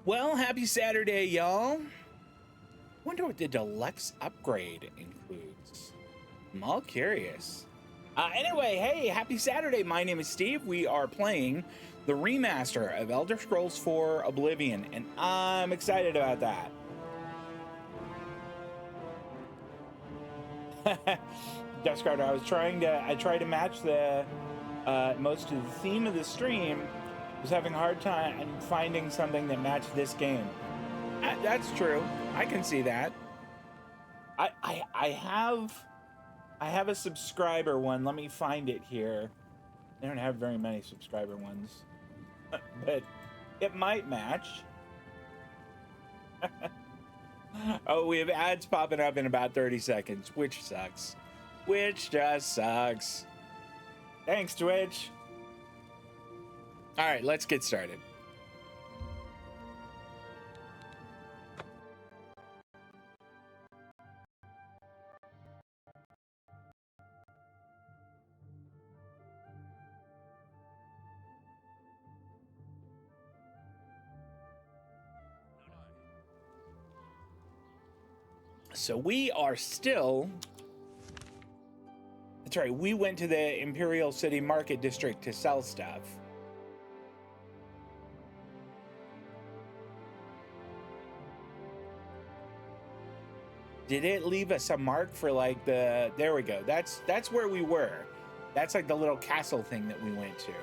Well, happy Saturday, y'all. Wonder what the deluxe upgrade includes. I'm all curious. Anyway, hey, happy Saturday. My name is Steve. We are playing the remaster of Elder Scrolls 4 Oblivion, and I'm excited about that. Dustcard, I tried to match the most of the theme of the stream. Was having a hard time finding something that matched this game. That's true. I can see that. I have a subscriber one. Let me find it here. I don't have very many subscriber ones, but it might match. Oh, we have ads popping up in about 30 seconds, which sucks. Which just sucks. Thanks, Twitch. All right, let's get started. So we are still... That's right, we went to the Imperial City Market District to sell stuff. Did it leave us a mark for like the... There we go. That's where we were. That's like the little castle thing that we went to.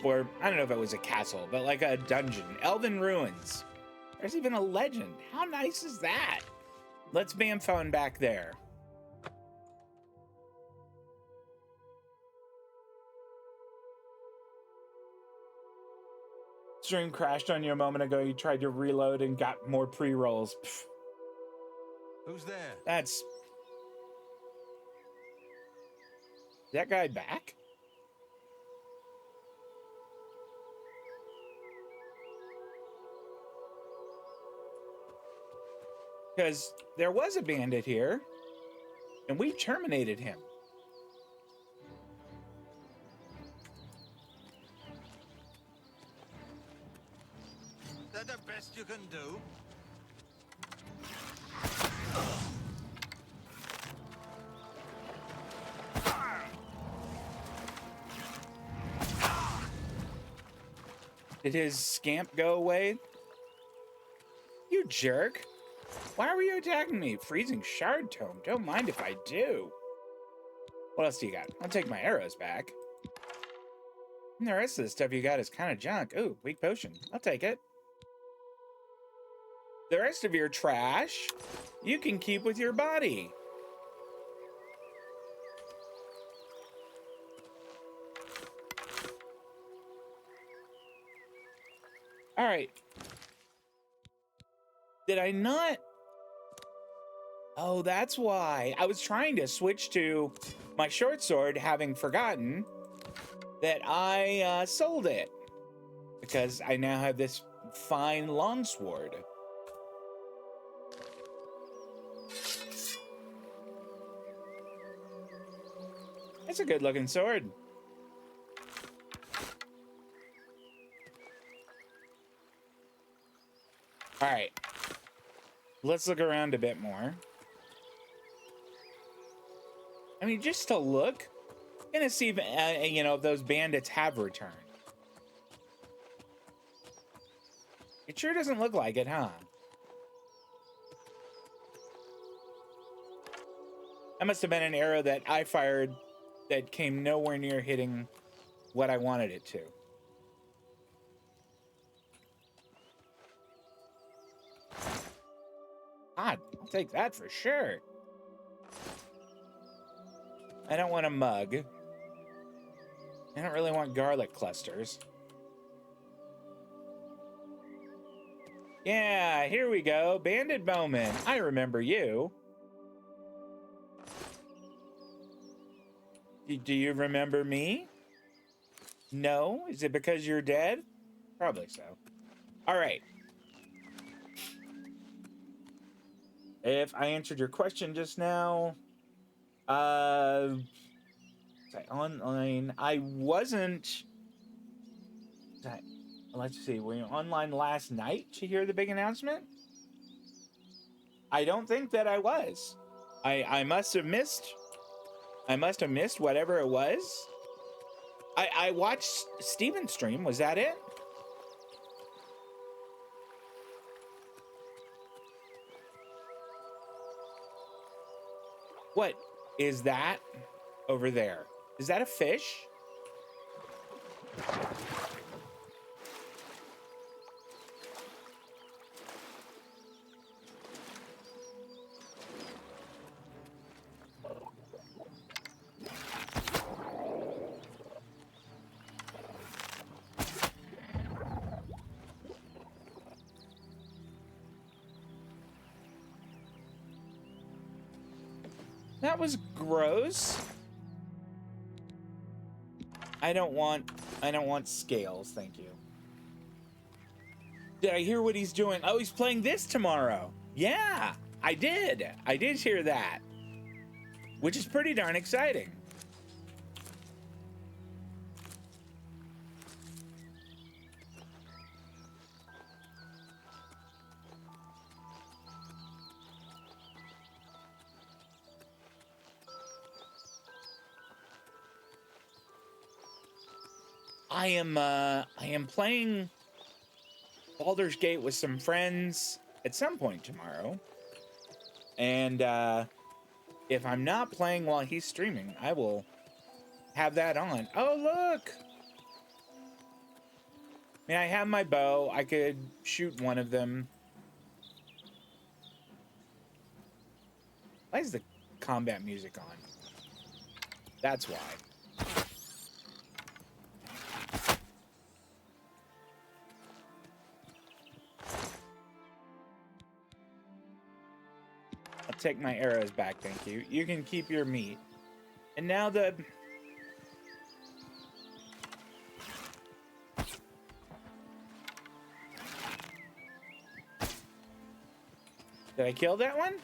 Or, I don't know if it was a castle, but like a dungeon. Elven Ruins. There's even a legend. How nice is that? Let's bam phone back there. Stream crashed on you a moment ago. You tried to reload and got more pre-rolls. Who's there? That's... That guy back? Because there was a bandit here, and we terminated him. Is that the best you can do? Did his scamp go away? You jerk. Why were you attacking me? Freezing shard tome. Don't mind if I do. What else do you got? I'll take my arrows back. And the rest of the stuff you got is kind of junk. Ooh, weak potion. I'll take it. The rest of your trash, you can keep with your body. All right. Did I not? Oh, that's why. I was trying to switch to my short sword, having forgotten that I sold it. Because I now have this fine longsword. It's a good looking sword. All right. Let's look around a bit more. I mean, just to look, I'm gonna see if, you know, if those bandits have returned. It sure doesn't look like it, huh? That must have been an arrow that I fired that came nowhere near hitting what I wanted it to. God, I'll take that for sure. I don't want a mug. I don't really want garlic clusters. Yeah, here we go. Bandit Bowman. I remember you. Do you remember me? No? Is it because you're dead? Probably so. All right. If I answered your question just now, online, I wasn't Let's see. Were you online last night to hear the big announcement? I don't think that I was. I must have missed. I must have missed whatever it was. I watched Steven's stream. Was that it? What is that over there? Is that a fish? That was gross. I don't want scales, thank you. Did I hear what he's doing? Oh, he's playing this tomorrow. Yeah, I did. I did hear that. Which is pretty darn exciting. I am playing Baldur's Gate with some friends at some point tomorrow. And if I'm not playing while he's streaming, I will have that on. Oh, look! I mean, I have my bow. I could shoot one of them. Why is the combat music on? That's why. I'll take my arrows back, thank you. You can keep your meat. And now the... Did I kill that one?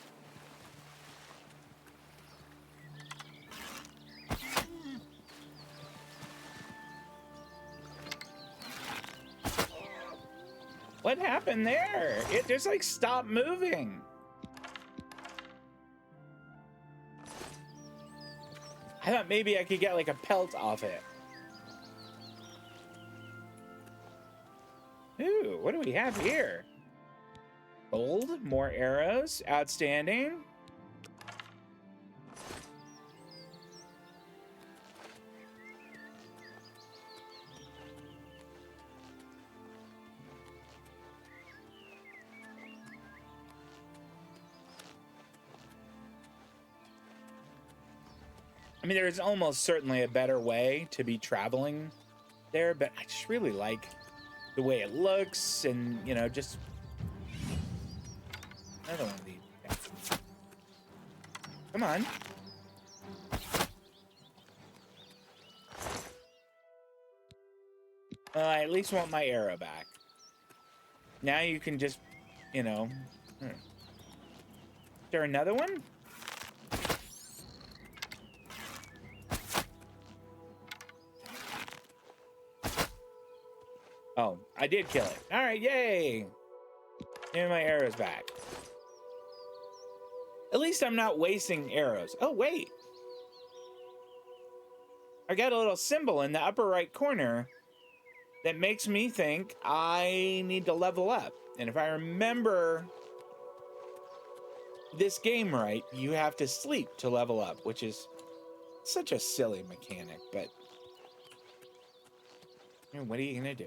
What happened there? It just like stopped moving. I thought maybe I could get like a pelt off it. Ooh, what do we have here? Gold, more arrows, outstanding. I mean, there is almost certainly a better way to be traveling there, but I just really like the way it looks and, you know, just... Another one of these. Come on. I at least want my arrow back. Now you can just, you know... Is there another one? Oh, I did kill it. All right, yay! Give me my arrows back. At least I'm not wasting arrows. Oh, wait. I got a little symbol in the upper right corner that makes me think I need to level up. And if I remember this game right, you have to sleep to level up, which is such a silly mechanic, but what are you gonna do?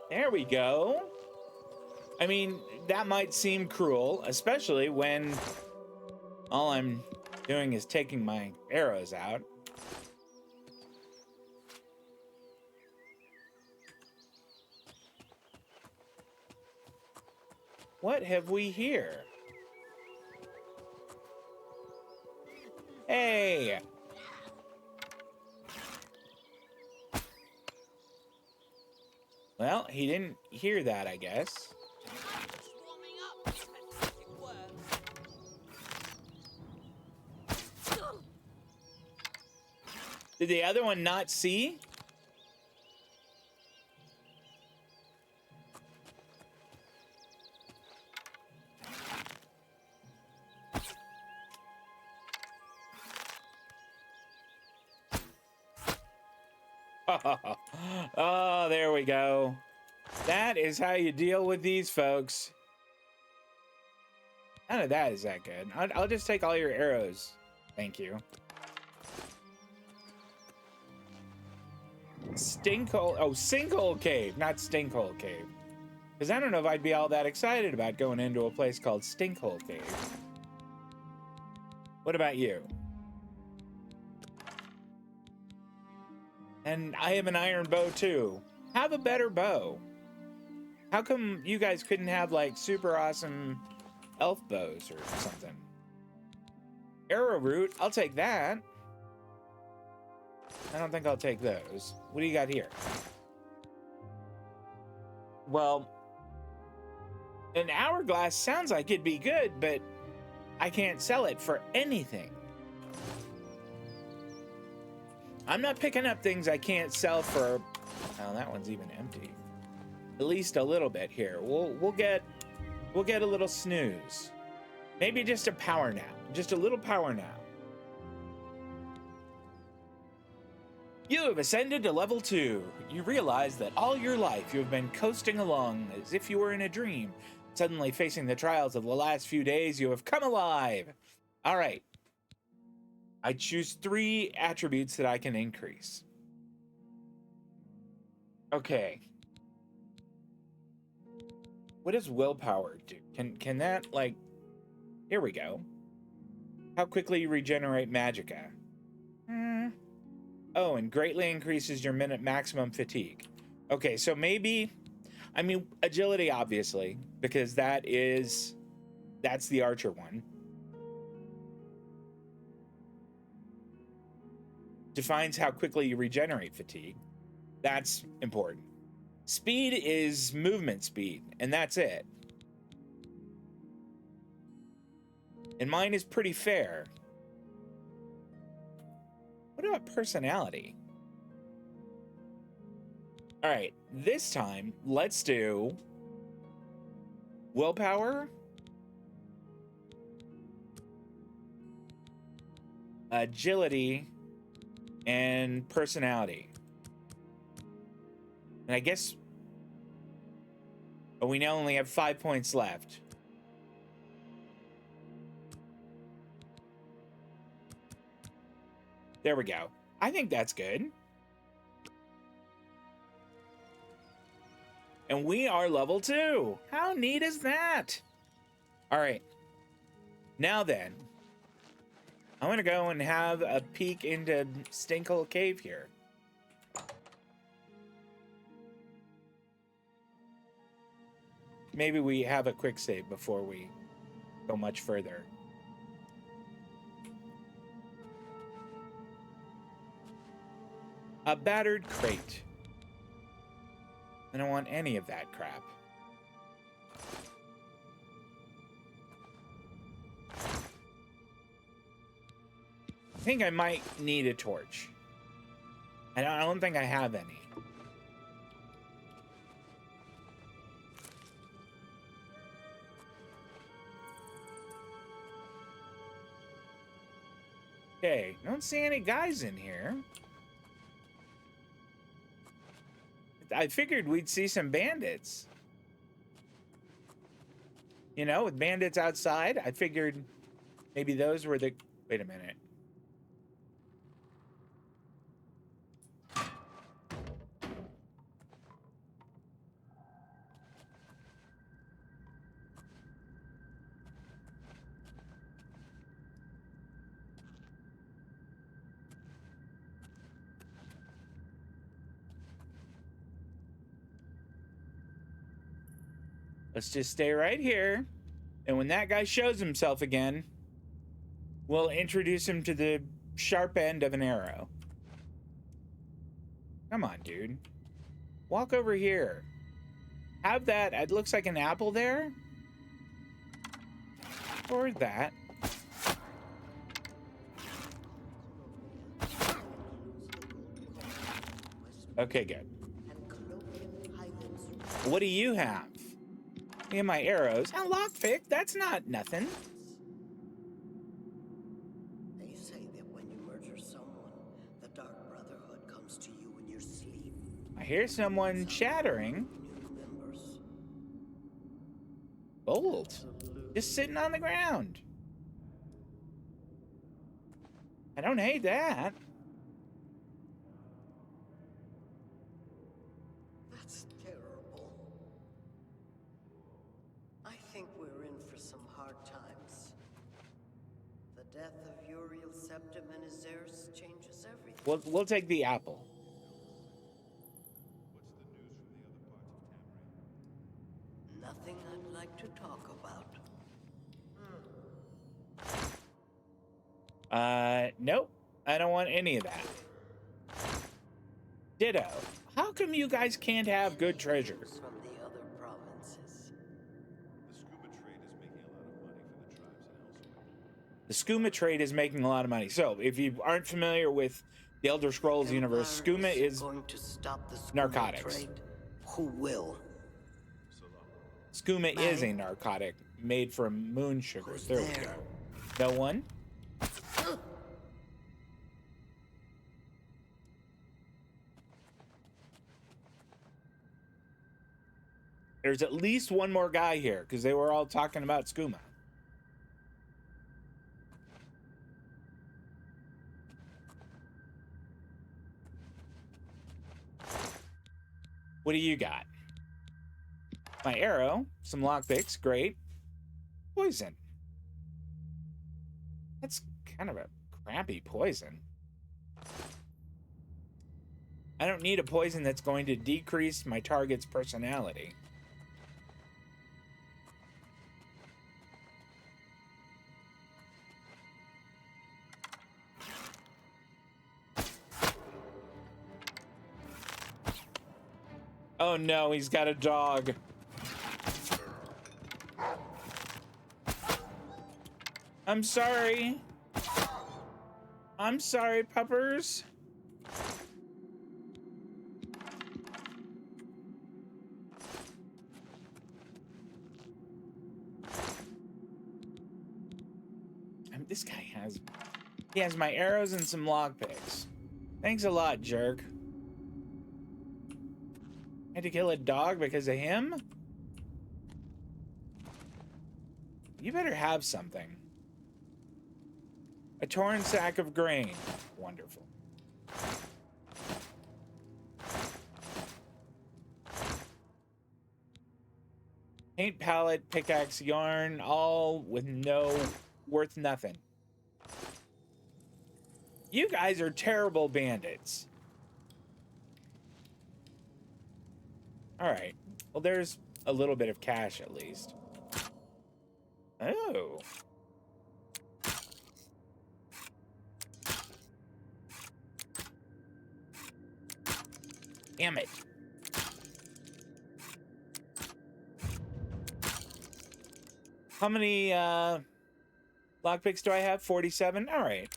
There we go. I mean, that might seem cruel, especially when all I'm doing is taking my arrows out. What have we here? Hey! Well, he didn't hear that, I guess. Warming up, pathetic worms. Did the other one not see? Oh, there we go. That is how you deal with these folks. None of that is that good. I'll just take all your arrows. Thank you. Stinkhole. Oh, Sinkhole Cave, not Stinkhole Cave. Because I don't know if I'd be all that excited about going into a place called Stinkhole Cave. What about you? And I have an iron bow too. Have a better bow. How come you guys couldn't have like super awesome elf bows or something? Arrow root, I'll take that. I don't think I'll take those. What do you got here? Well, an hourglass sounds like it'd be good, but I can't sell it for anything. I'm not picking up things I can't sell for. Oh, that one's even empty. At least a little bit here. We'll get a little snooze. Maybe just a power nap. Just a little power nap. You have ascended to level 2. You realize that all your life you have been coasting along as if you were in a dream. Suddenly facing the trials of the last few days, you have come alive. All right. I choose 3 attributes that I can increase. Okay. What does willpower do? Can that, like... Here we go. How quickly you regenerate magicka. Oh, and greatly increases your minute maximum fatigue. Okay, so maybe... I mean, agility, obviously, because that's the archer one. Defines how quickly you regenerate fatigue. That's important. Speed is movement speed, and that's it. And mine is pretty fair. What about personality? All right, this time, let's do willpower, agility, and personality. And I guess... Oh, we now only have 5 points left. There we go. I think that's good. And we are level 2. How neat is that? All right. Now then, I'm going to go and have a peek into Stinkhole Cave here. Maybe we have a quick save before we go much further. A battered crate. I don't want any of that crap. I think I might need a torch. I don't think I have any. Okay, don't see any guys in here. I figured we'd see some bandits. You know, with bandits outside, I figured maybe those were the... Wait a minute. Let's just stay right here. And when that guy shows himself again, we'll introduce him to the sharp end of an arrow. Come on, dude. Walk over here. have that. It looks like an apple there. Or that. Okay, good. What do you have? Me and my arrows. A lockpick? That's not nothing. They say that when you murder someone, the Dark Brotherhood comes to you in your sleep. I hear someone chattering. New members. Bold. Just sitting on the ground. I don't hate that. That's terrible. I think we're in for some hard times. The death of Uriel Septim and his heirs changes everything. We'll take the apple. Nothing I'd like to talk about. Nope. I don't want any of that. Ditto. How come you guys can't have good treasures? From the other provinces. The skooma trade is making a lot of money. So, if you aren't familiar with the Elder Scrolls universe, skooma is going to stop the skooma narcotics. trade. Who will? Skooma is a narcotic made from moon sugar. Who's There we there? go. No one? There's at least one more guy here because they were all talking about skooma. What do you got? My arrow, some lockpicks, great. Poison. That's kind of a crappy poison. I don't need a poison that's going to decrease my target's personality. Oh no, he's got a dog. I'm sorry. I'm sorry, puppers. This guy has my arrows and some lockpicks. Thanks a lot, jerk. I had to kill a dog because of him? You better have something. A torn sack of grain. Wonderful. Paint palette, pickaxe, yarn, all with no worth nothing. You guys are terrible bandits. All right. Well, there's a little bit of cash at least. Oh. Damn it. How many lockpicks do I have? 47? All right.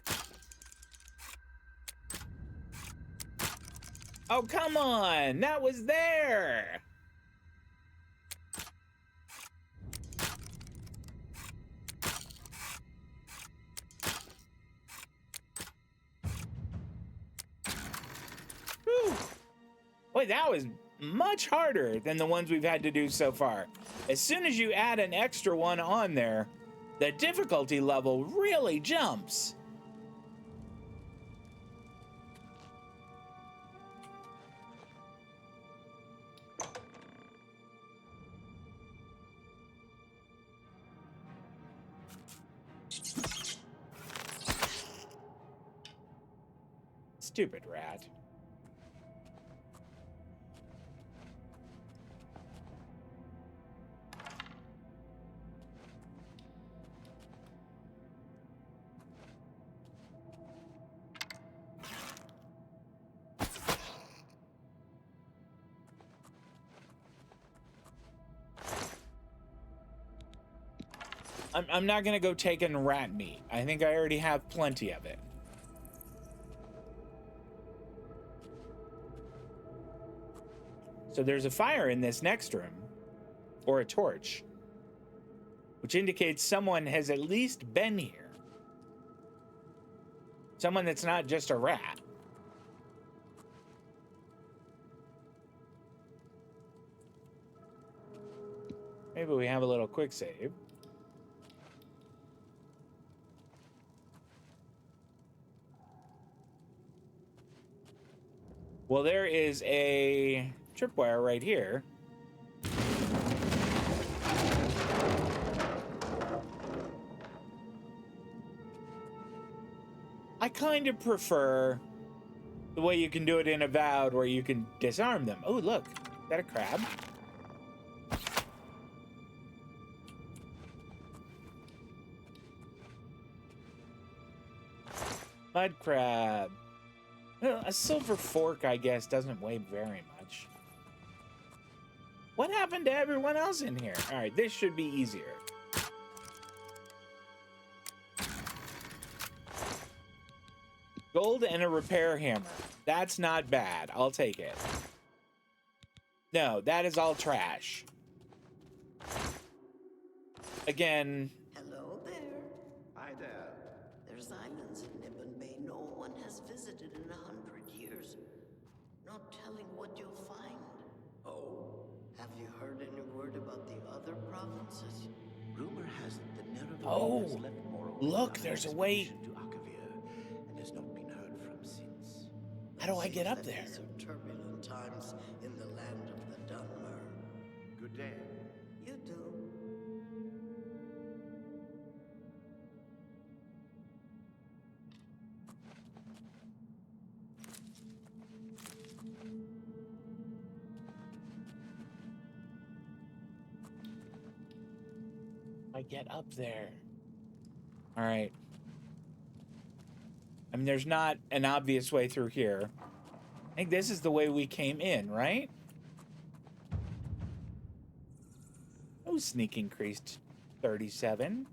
Oh, come on. That was there. Whew. Boy, that was much harder than the ones we've had to do so far. As soon as you add an extra one on there, the difficulty level really jumps. Stupid rat. I'm not gonna go taking rat meat. I think I already have plenty of it. So there's a fire in this next room, or a torch, which indicates someone has at least been here. Someone that's not just a rat. Maybe we have a little quick save. Well, there is a tripwire right here. I kind of prefer the way you can do it in Avowed, where you can disarm them. Oh, look. Is that a crab? Mud crab. Well, a silver fork, I guess, doesn't weigh very much. What happened to everyone else in here? All right, this should be easier. Gold and a repair hammer. That's not bad. I'll take it. No, that is all trash. Again. Hello there. Hi there. There's islands in Nibbon Bay no one has visited in 100 years. No telling what you'll find. Oh, Have you heard any word about the other provinces? rumor has it that Nereville Oh, has left Morrowind look, on an there's a way. expedition to Akavir and has not been heard from since. How do I get up Seems there? that these are turbulent times in the land of the Dunmer. Good day. You do. I get up there. All right. I mean, there's not an obvious way through here. I think this is the way we came in, right? Oh, sneak increased 37.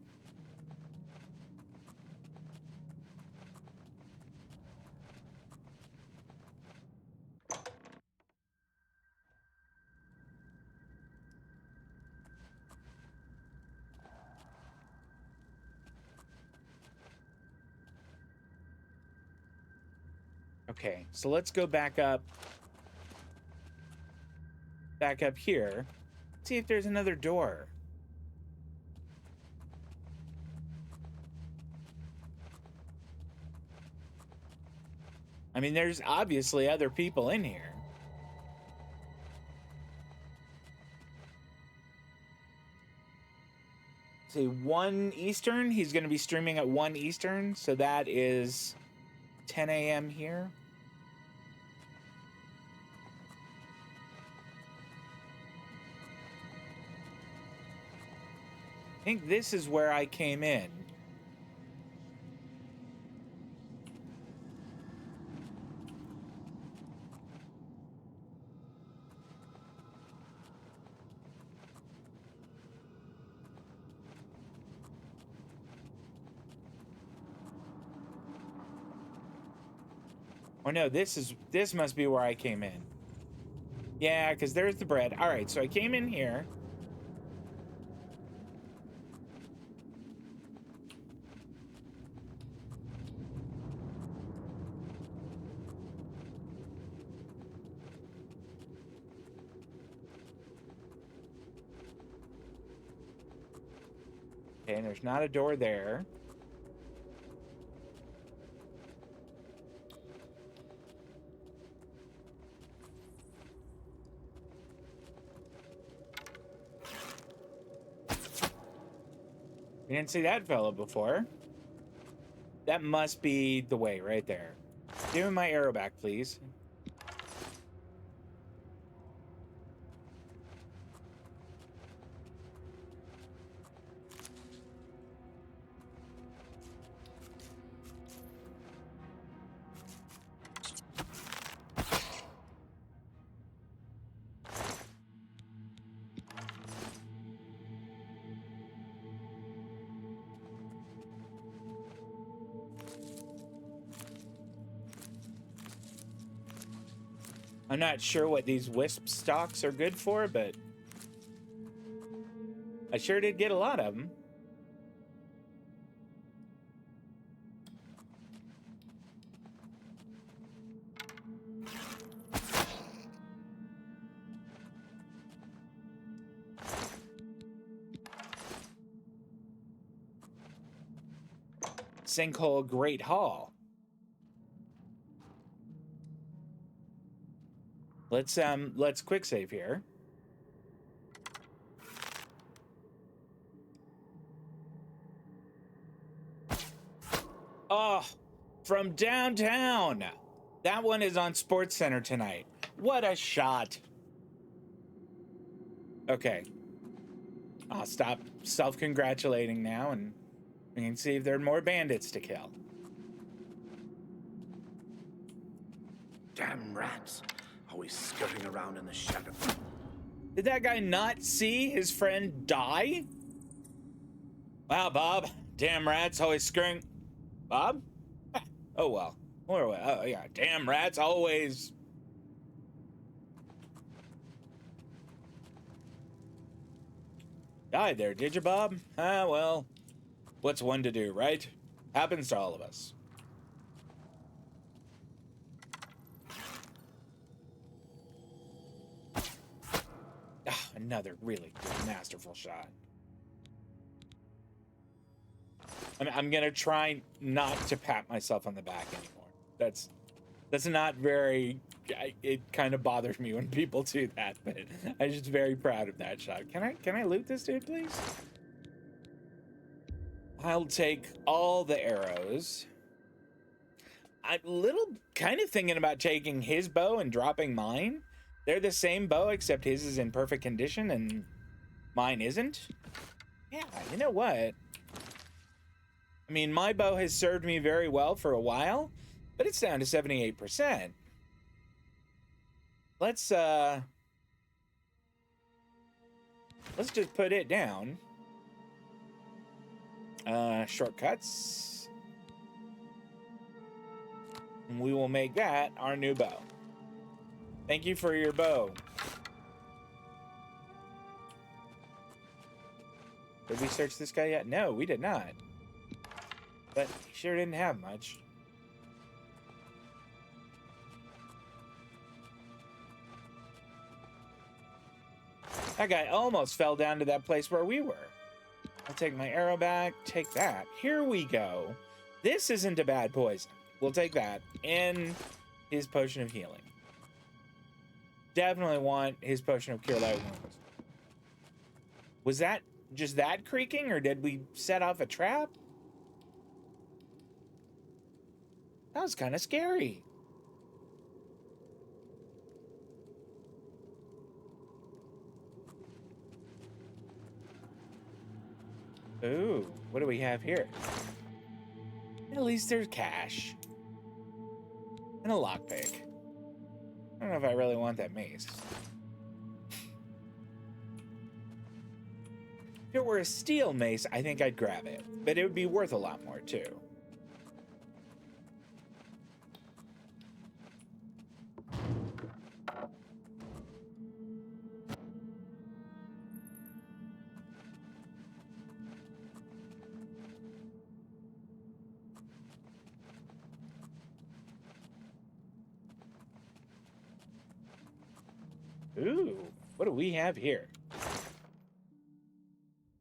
Okay, so let's go back up. Back up here. See if there's another door. I mean, there's obviously other people in here. See, 1 Eastern. He's going to be streaming at 1 Eastern, so that is 10 a.m. here. I think this is where I came in. Oh no, this must be where I came in. Yeah, because there's the bread. All right, so I came in here. Okay, and there's not a door there. We didn't see that fella before. That must be the way right there. Give me my arrow back, please. I'm not sure what these wisp stalks are good for, but I sure did get a lot of them. Sinkhole Great Hall. Let's quick save here. Oh, from downtown. That one is on Sports Center tonight. What a shot. Okay. I'll stop self-congratulating now, and we can see if there are more bandits to kill. Damn rats. Always scurrying around in the shadow. Did that guy not see his friend die? Wow, Bob. Damn rats always scurrying. Bob? Oh, well. Oh, yeah. Damn rats always. Died there, did you, Bob? Ah, well. What's one to do, right? Happens to all of us. Ah, another really good, masterful shot. I'm gonna try not to pat myself on the back anymore. That's not very. It kind of bothers me when people do that, but I'm just very proud of that shot. Can I loot this dude, please? I'll take all the arrows. I'm kind of thinking about taking his bow and dropping mine. They're the same bow, except his is in perfect condition and mine isn't. Yeah, you know what? I mean, my bow has served me very well for a while, but it's down to 78%. Let's just put it down. Shortcuts. And we will make that our new bow. Thank you for your bow. Did we search this guy yet? No, we did not. But he sure didn't have much. That guy almost fell down to that place where we were. I'll take my arrow back. Take that. Here we go. This isn't a bad poison. We'll take that. And his potion of healing. Definitely want his potion of cure light wounds. Was that just that creaking, or did we set off a trap? That was kind of scary. Ooh, what do we have here? At least there's cash. And a lockpick. I don't know if I really want that mace. If it were a steel mace, I think I'd grab it. But it would be worth a lot more, too. Ooh, what do we have here?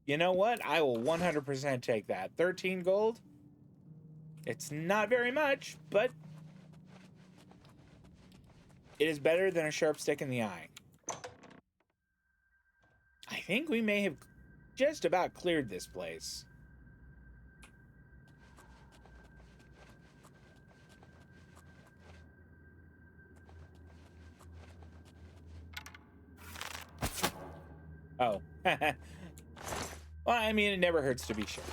You know what? I will 100% take that. 13 gold. It's not very much, but it is better than a sharp stick in the eye. I think we may have just about cleared this place. Oh. Well, I mean, it never hurts to be sure.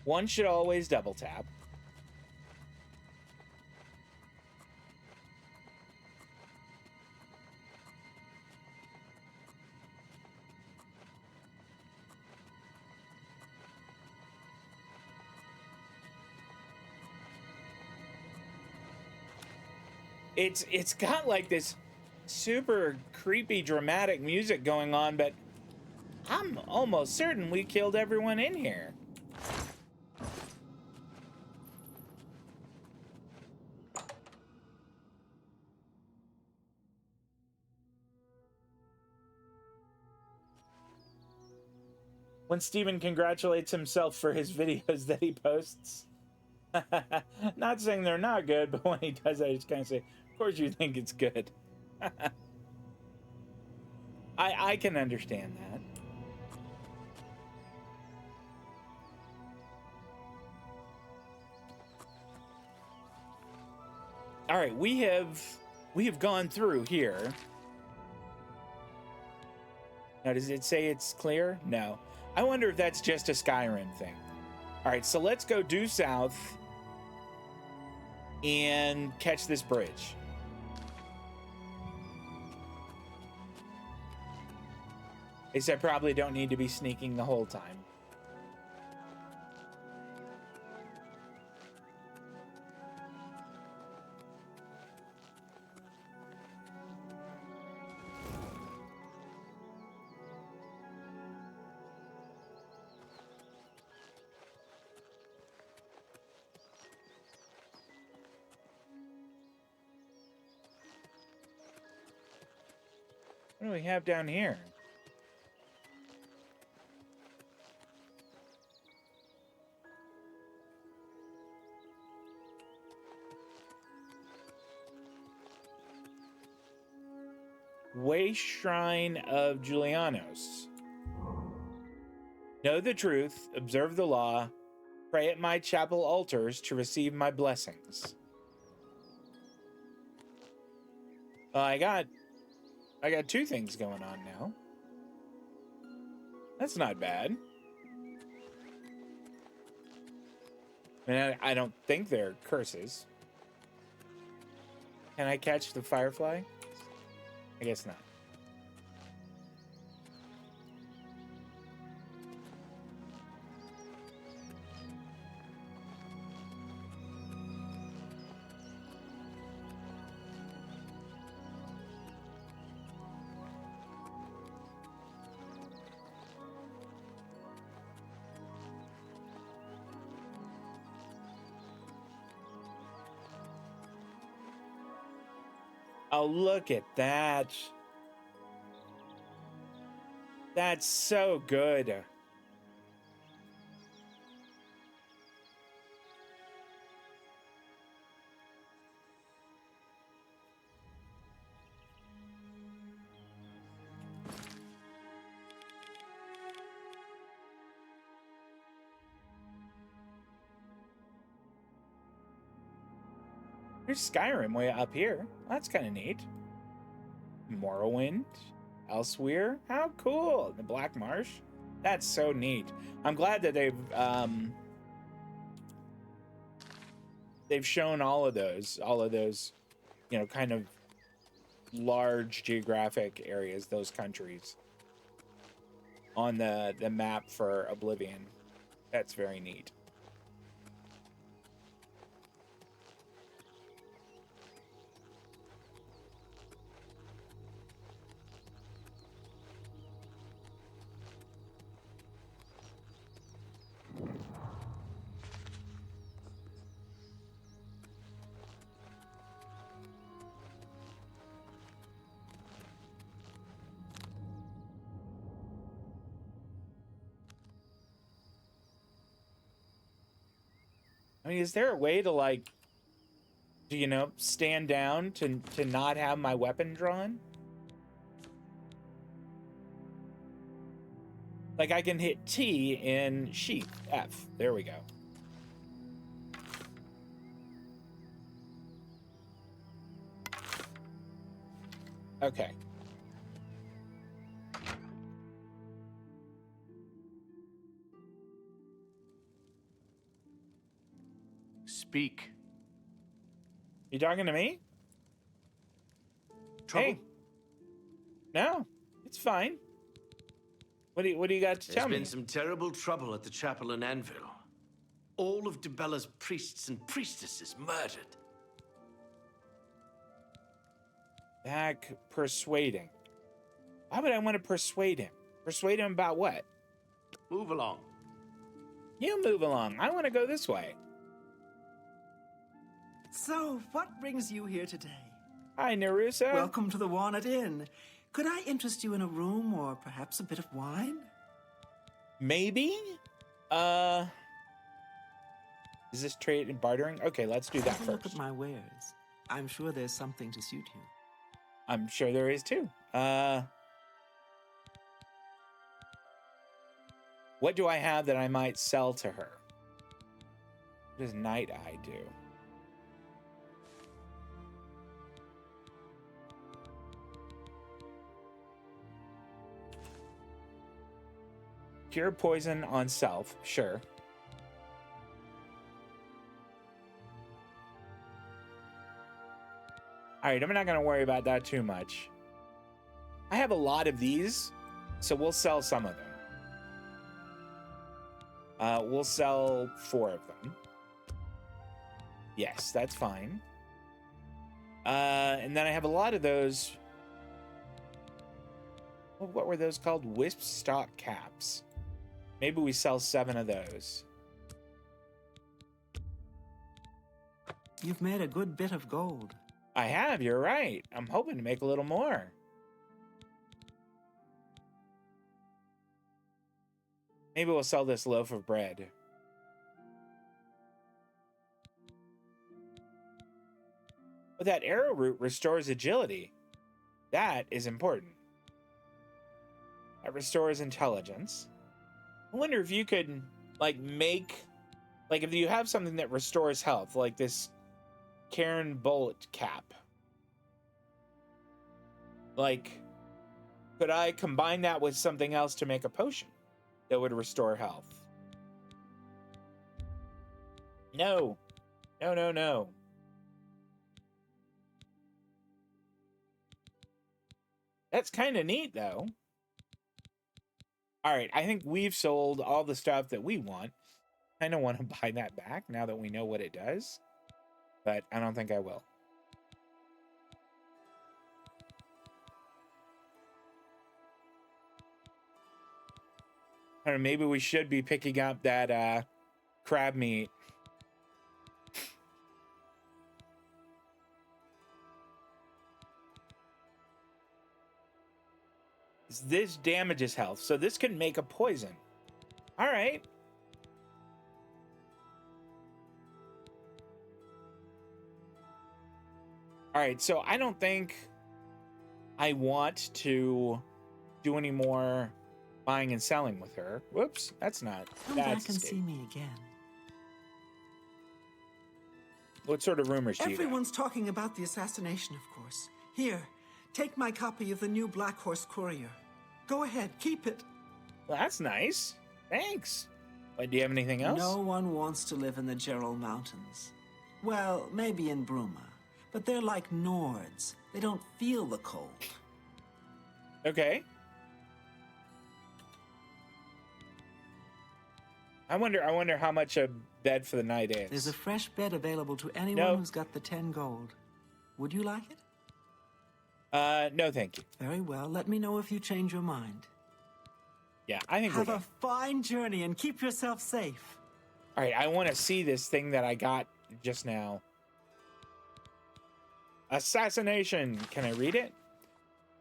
One should always double tap. It's got like this super creepy dramatic music going on, but I'm almost certain we killed everyone in here. When Steven congratulates himself for his videos that he posts. Not saying they're not good, but when he does that, I just kind of say, of course you think it's good. I can understand that. All right, we have gone through here. Now, does it say it's clear? No. I wonder if that's just a Skyrim thing. All right, so let's go due south and catch this bridge. They said probably don't need to be sneaking the whole time. What do we have down here? Way Shrine of Julianos. Know the truth, observe the law, pray at my chapel altars to receive my blessings. I got two things going on now. That's not bad. I mean, I don't think they're curses. Can I catch the firefly? I guess not. Oh, look at that. That's so good. There's Skyrim way up here. That's kind of neat. Morrowind, Elsewhere. How cool! The Black Marsh. That's so neat. I'm glad that they've shown all of those, you know, kind of large geographic areas, those countries on the map for Oblivion. That's very neat. I mean, is there a way to, like, you know, stand down to not have my weapon drawn? Like, I can hit T in sheath, F. There we go. Okay. Speak. You talking to me? Trouble? Hey. No, it's fine. What do you got to tell me? There's been some terrible trouble at the chapel in Anvil. All of Dibella's priests and priestesses murdered. Back persuading. Why would I want to persuade him? Persuade him about what? Move along. You move along. I want to go this way. So, what brings you here today? Hi, Narusa. Welcome to the Walnut Inn. Could I interest you in a room or perhaps a bit of wine? Maybe? Is this trade and bartering? Okay, let's do that Have a look first. at my wares. I'm sure there's something to suit you. I'm sure there is too. What do I have that I might sell to her? What does Night Eye do? Cure poison on self, sure. All right, I'm not going to worry about that too much. I have a lot of these, so we'll sell some of them. We'll sell 4 of them. Yes, that's fine. And then I have a lot of those. What were those called? Wisp stock caps. Maybe we sell 7 of those. You've made a good bit of gold. I have, you're right. I'm hoping to make a little more. Maybe we'll sell this loaf of bread. But that arrow root restores agility. That is important. That restores intelligence. I wonder if you could, like, if you have something that restores health, like this Cairn bullet cap. Like, could I combine that with something else to make a potion that would restore health? No. No, no, no. That's kind of neat, though. All right, I think we've sold all the stuff that we want. I don't want to buy that back now that we know what it does, but I don't think I will. Or maybe we should be picking up that crab meat. This damages health, so this can make a poison. All right. All right, so I don't think I want to do any more buying and selling with her. Whoops, that's not. Come back and see me again. What sort of rumors do you got? Everyone's talking about the assassination, of course. Here, take my copy of the new Black Horse Courier. Go ahead, keep it. Well, that's nice. Thanks. But do you have anything else? No one wants to live in the Gerald Mountains. Well, maybe in Bruma. But they're like Nords. They don't feel the cold. Okay. I wonder how much a bed for the night is. There's a fresh bed available to anyone who's got the 10 gold. Would you like it? No, thank you. Very well. Let me know if you change your mind. Yeah, I think Have a fine journey and keep yourself safe. All right, I want to see this thing that I got just now. Assassination. Can I read it?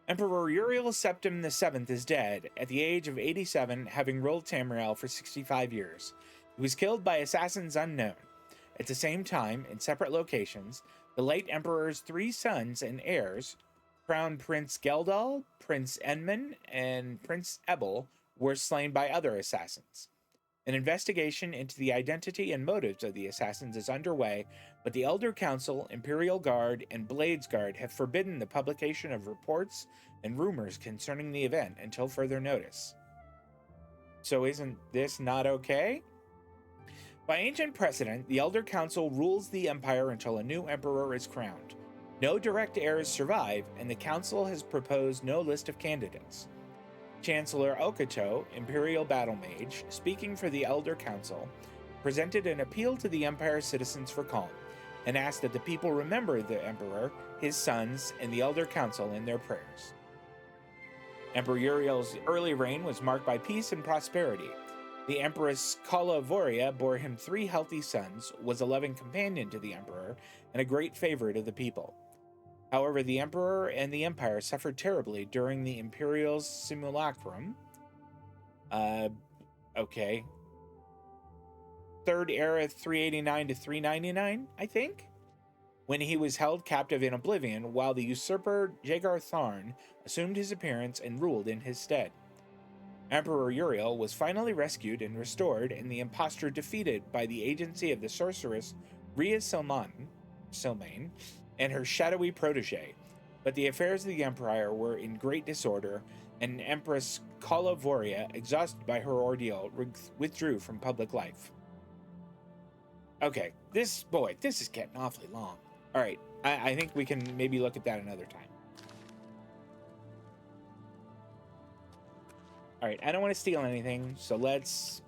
Emperor Uriel Septim VII is dead at the age of 87, having ruled Tamriel for 65 years. He was killed by assassins unknown. At the same time, in separate locations, the late emperor's 3 sons and heirs, Crown Prince Geldal, Prince Enman, and Prince Ebel, were slain by other assassins. An investigation into the identity and motives of the assassins is underway, but the Elder Council, Imperial Guard, and Blades Guard have forbidden the publication of reports and rumors concerning the event until further notice. So isn't this not okay? By ancient precedent, the Elder Council rules the Empire until a new emperor is crowned. No direct heirs survive, and the Council has proposed no list of candidates. Chancellor Okato, Imperial Battle Mage, speaking for the Elder Council, presented an appeal to the Empire's citizens for calm. and asked that the people remember the emperor, his sons, and the elder council in their prayers. Emperor Uriel's early reign was marked by peace and prosperity. The Empress Kalavoria bore him 3 healthy sons, was a loving companion to the emperor, and a great favorite of the people. However, the emperor and the empire suffered terribly during the imperial simulacrum. Okay. Third era 389 to 399, I think? When he was held captive in Oblivion, while the usurper Jagar Tharn assumed his appearance and ruled in his stead. Emperor Uriel was finally rescued and restored, and the impostor defeated by the agency of the sorceress Rhea Silmain and her shadowy protege. But the affairs of the empire were in great disorder, and Empress Kalavoria, exhausted by her ordeal, withdrew from public life. Okay, this is getting awfully long. All right, I think we can maybe look at that another time. All right, I don't want to steal anything, so let's...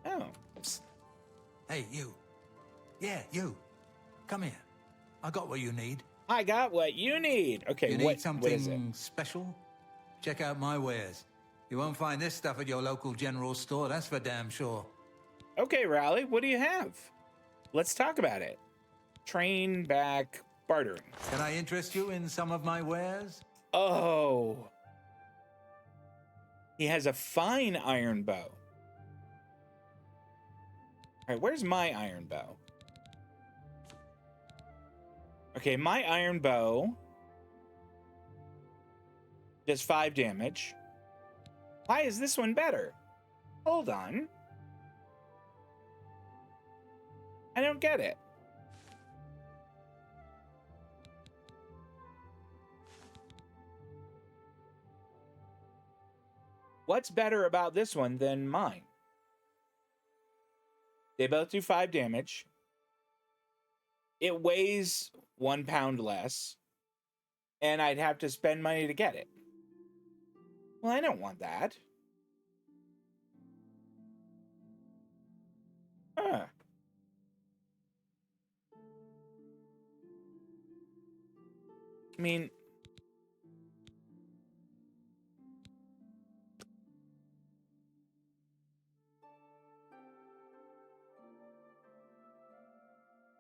Oh. Oops. Hey, you. Yeah, you. Come here. I got what you need. I got what you need. Okay, You what need is it? something special? Check out my wares. You won't find this stuff at your local general store, that's for damn sure. Okay, Raleigh, what do you have? Let's talk about it. Train back bartering. Can I interest you in some of my wares? Oh. He has a fine iron bow. All right, where's my iron bow? Okay, my iron bow does 5 damage. Why is this one better? Hold on. I don't get it. What's better about this one than mine? They both do 5 damage. It weighs 1 pound less. And I'd have to spend money to get it. Well, I don't want that. Huh. I mean...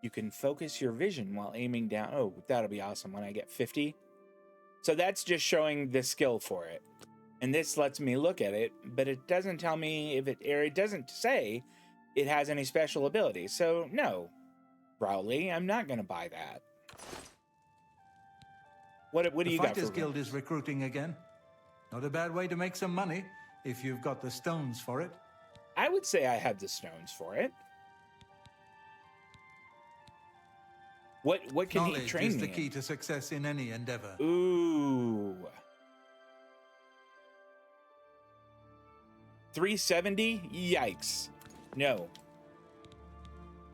You can focus your vision while aiming down. Oh, that'll be awesome when I get 50. So that's just showing the skill for it. And this lets me look at it, but it doesn't tell me if it doesn't say it has any special abilities. So no, Rowley, I'm not going to buy that. What do you got for The Fighters me? Guild is recruiting again. Not a bad way to make some money if you've got the stones for it. I would say I have the stones for it. What can he Knowledge train is me the in? key to success in any endeavor. Ooh. 370? Yikes. No.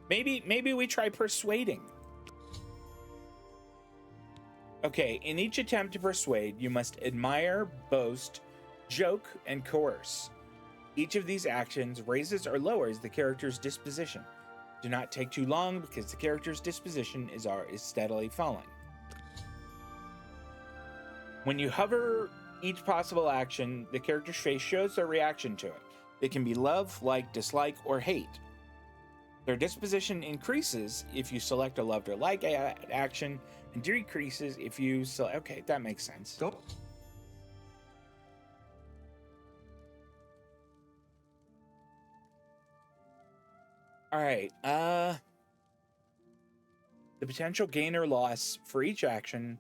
Maybe we try persuading. Okay, in each attempt to persuade, you must admire, boast, joke, and coerce. Each of these actions raises or lowers the character's disposition. Do not take too long because the character's disposition is steadily falling. When you hover each possible action, the character's face shows their reaction to it. It can be love, like, dislike, or hate. Their disposition increases if you select a loved or like action, and decreases if you select... Okay, that makes sense. Stop. All right, the potential gain or loss for each action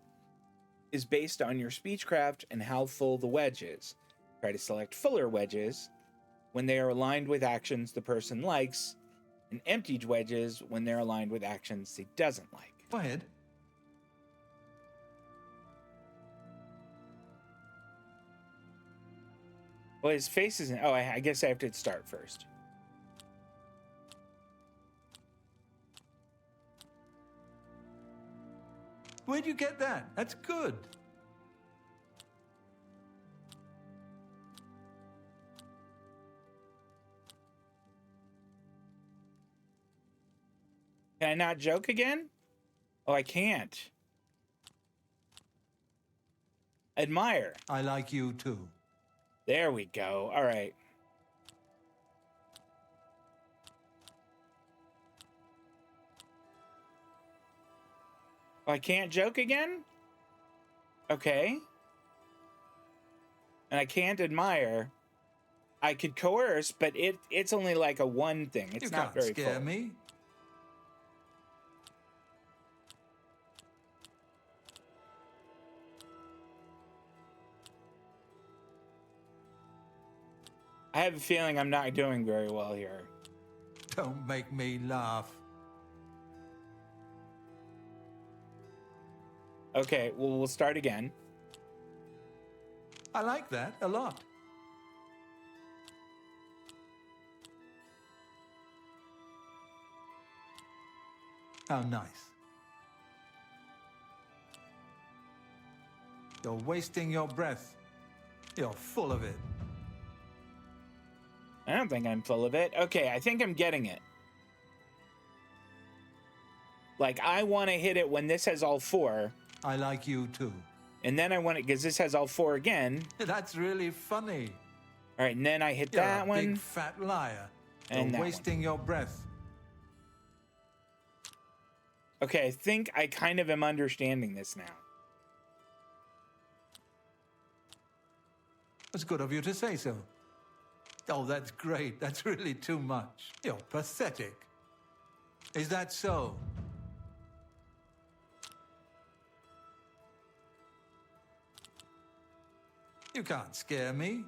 is based on your speechcraft and how full the wedge is. Try to select fuller wedges when they are aligned with actions the person likes, and emptied wedges when they're aligned with actions he doesn't like. Go ahead. Well, his face isn't... Oh, I guess I have to start first. Where'd you get that? That's good. Can I not joke again? Oh, I can't. Admire. I like you too. There we go. All right. Oh, I can't joke again? Okay. And I can't admire. I could coerce, but it's only like a one thing. It's You not can't very scare full. me. I have a feeling I'm not doing very well here. Don't make me laugh. Okay, well, we'll start again. I like that a lot. How nice. You're wasting your breath. You're full of it. I don't think I'm full of it. Okay, I think I'm getting it. Like, I want to hit it when this has all four. I like you too. And then I want it, because this has all four again. That's really funny. All right, and then I hit You're that a one. big fat liar. And You're that wasting your breath. Okay, I think I kind of am understanding this now. It's good of you to say so. Oh, that's great. That's really too much. You're pathetic. Is that so? You can't scare me.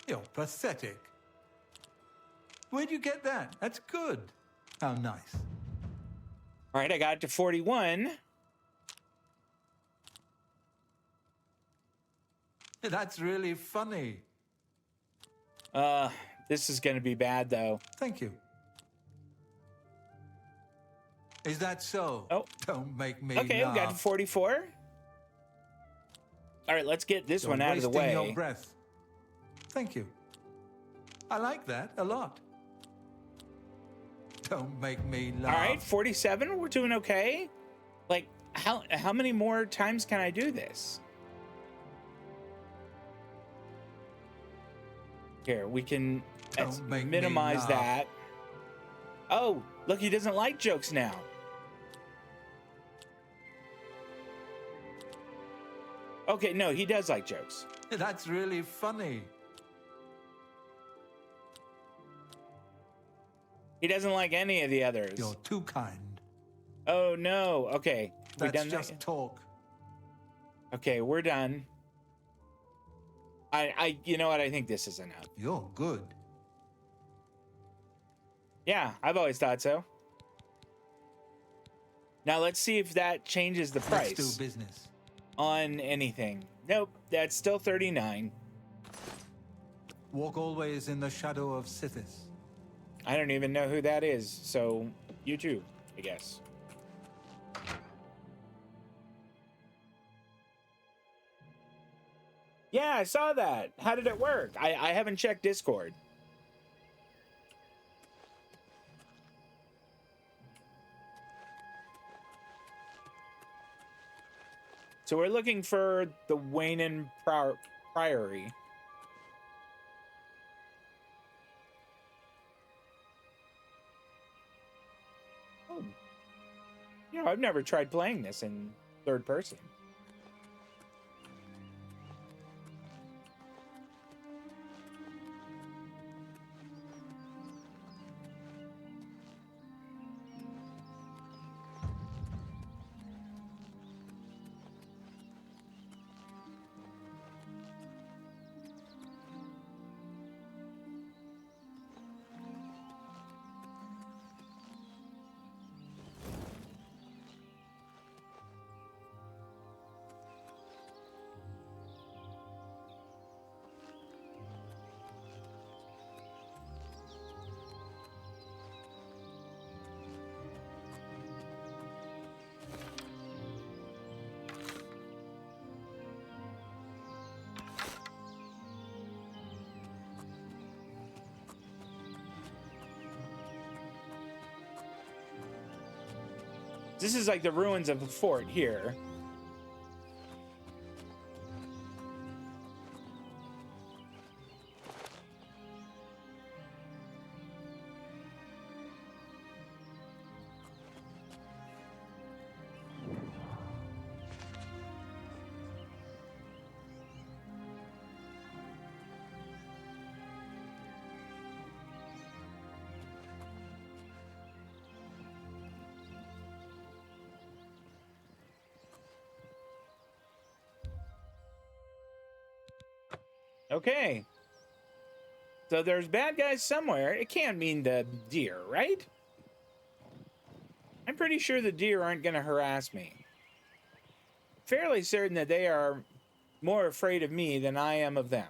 You're pathetic. Where'd you get that? That's good. How nice. All right, I got it to 41. That's really funny. This is going to be bad, though. Thank you. Is that so? Oh. Don't make me Okay, we got to laugh. 44. All right, let's get this You're one out of the wasting way. your breath. Thank you. I like that a lot. Don't make me All laugh. right, 47. We're doing okay. Like, how many more times can I do this? Here, we can let's Don't make me minimize laugh. that. Oh, look, he doesn't like jokes now. Okay, no, he does like jokes. That's really funny. He doesn't like any of the others. You're too kind. Oh, no. Okay, we That's done just that? talk. Okay, we're done. You know what? I think this is enough. You're good. Yeah, I've always thought so. Now let's see if that changes the price Let's do business. on anything. Nope, that's still 39. Walk always in the shadow of Sithis. I don't even know who that is, so you too, I guess. Yeah, I saw that. How did it work? I haven't checked Discord. So we're looking for the Wayne Priory. Oh. You know, I've never tried playing this in third person. This is like the ruins of a fort here. Okay. So there's bad guys somewhere. It can't mean the deer, right? I'm pretty sure the deer aren't going to harass me. Fairly certain that they are more afraid of me than I am of them.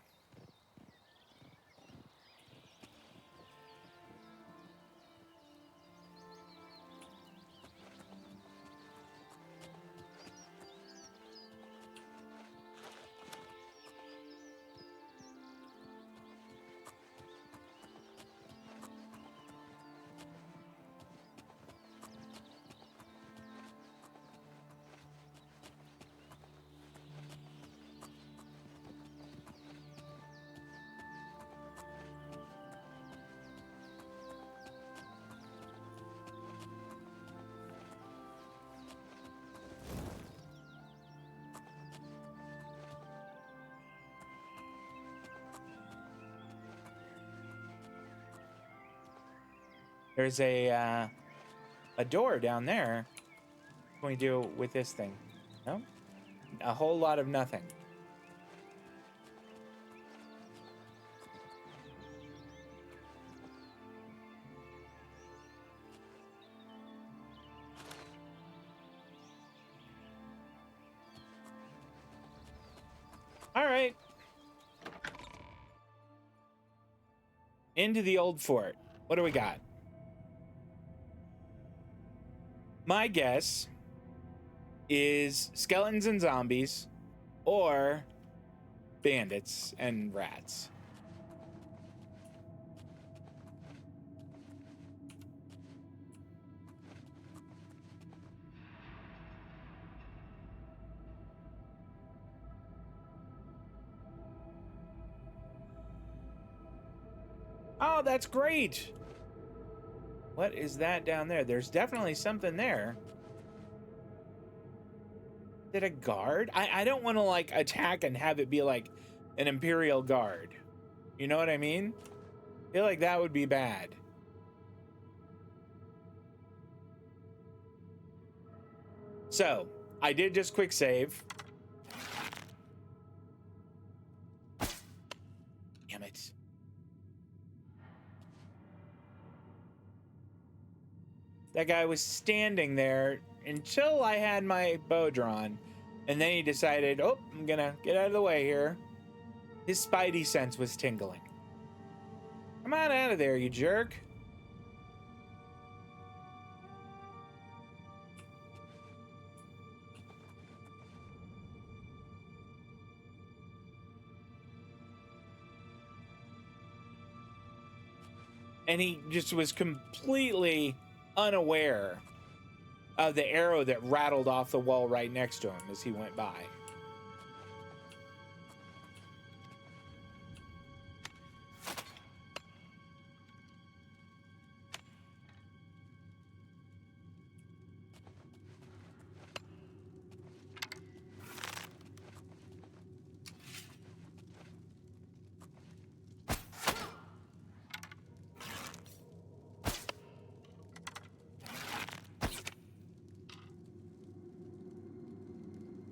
There's a door down there. What can we do with this thing? No? A whole lot of nothing. All right. Into the old fort. What do we got? My guess is skeletons and zombies, or bandits and rats. Oh, that's great. What is that down there? There's definitely something there. Is it a guard? I don't want to like attack and have it be like an Imperial guard. You know what I mean? I feel like that would be bad. So, I did just quick save. Damn it. That guy was standing there until I had my bow drawn, and then he decided, oh, I'm gonna get out of the way here. His spidey sense was tingling. Come on out of there, you jerk. And he just was completely unaware of the arrow that rattled off the wall right next to him as he went by.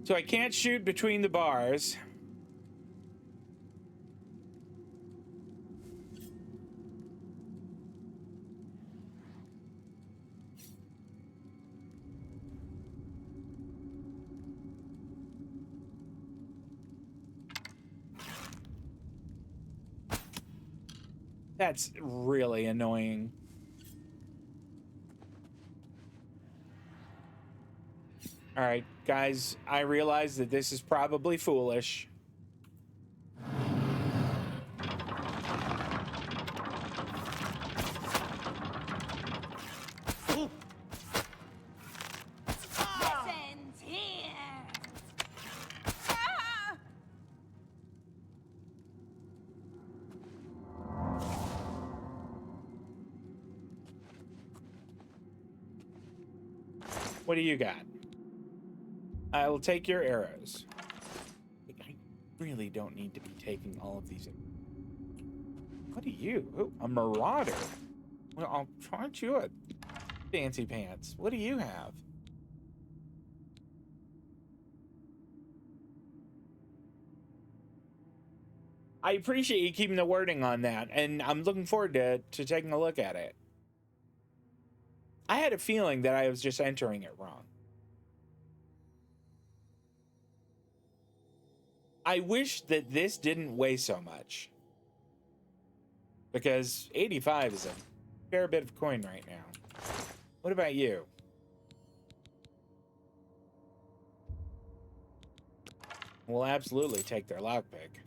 So I can't shoot between the bars. That's really annoying. All right, guys, I realize that this is probably foolish. What do you got? I will take your arrows. I really don't need to be taking all of these. What are you? Oh, a marauder. Well, aren't you a fancy pants? What do you have? I appreciate you keeping the wording on that, and I'm looking forward to taking a look at it. I had a feeling that I was just entering it wrong. I wish that this didn't weigh so much, because 85 is a fair bit of coin right now. What about you? We'll absolutely take their lockpick.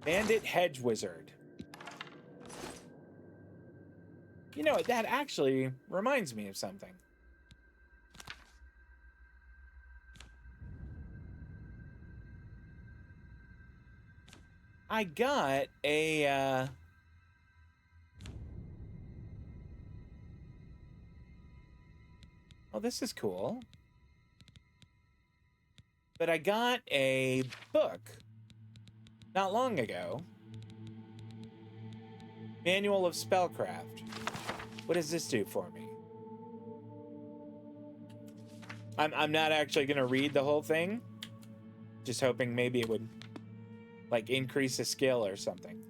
Bandit Hedge Wizard. You know, that actually reminds me of something. I got a, oh, this is cool. But I got a book not long ago. Manual of Spellcraft. What does this do for me? I'm not actually gonna read the whole thing. Just hoping maybe it would like increase the skill or something.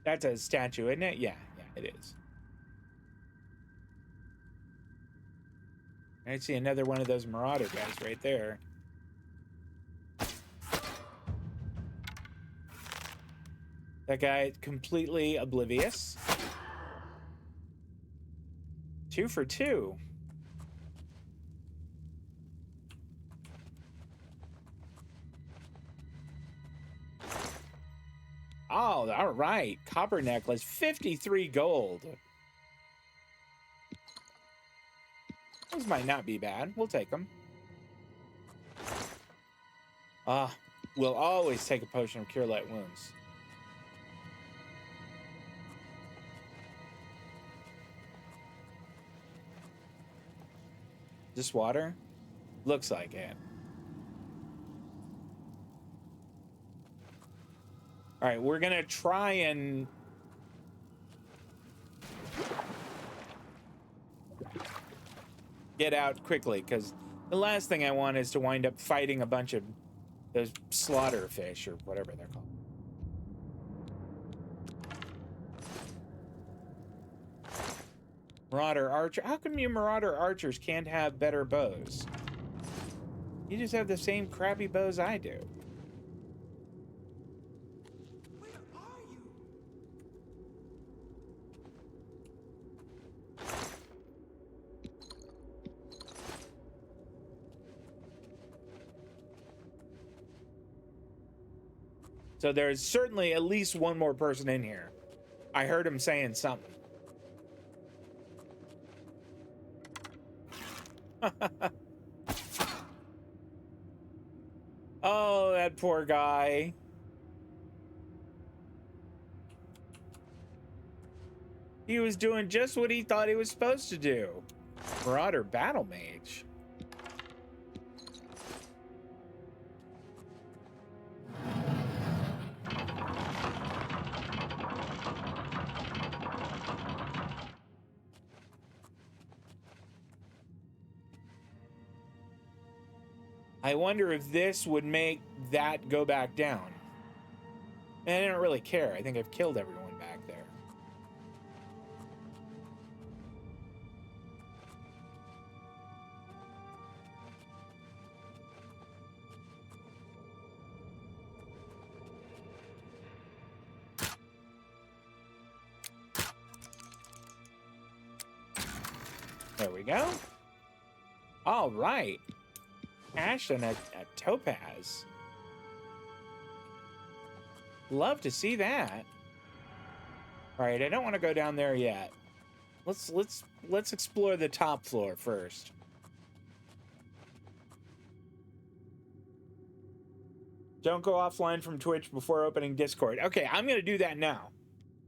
That's a statue, isn't it? Yeah, it is. I see another one of those marauder guys right there. That guy completely oblivious. 2 for 2. Oh, all right. Copper necklace, 53 gold. Those might not be bad. We'll take them. We'll always take a potion of Cure Light Wounds. This water? Looks like it. All right, we're gonna try and get out quickly, because the last thing I want is to wind up fighting a bunch of those slaughter fish or whatever they're called. Marauder Archer. How come you Marauder Archers can't have better bows? You just have the same crappy bows I do. So there's certainly at least one more person in here. I heard him saying something. Oh, that poor guy. He was doing just what he thought he was supposed to do. Marauder Battle Mage. I wonder if this would make that go back down. And I don't really care. I think I've killed everyone back there. There we go. All right. Ash and a topaz. Love to see that. All right, I don't want to go down there yet. Let's explore the top floor first. Don't go offline from Twitch before opening Discord. Okay, I'm gonna do that now.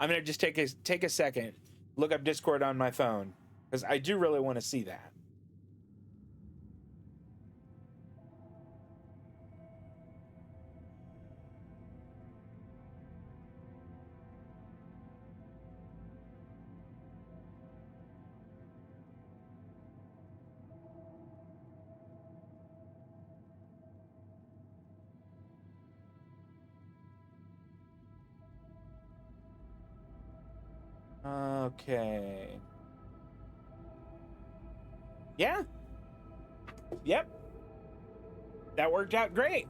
I'm gonna just take a second, look up Discord on my phone, because I do really want to see that. Okay. Yeah. Yep. That worked out great.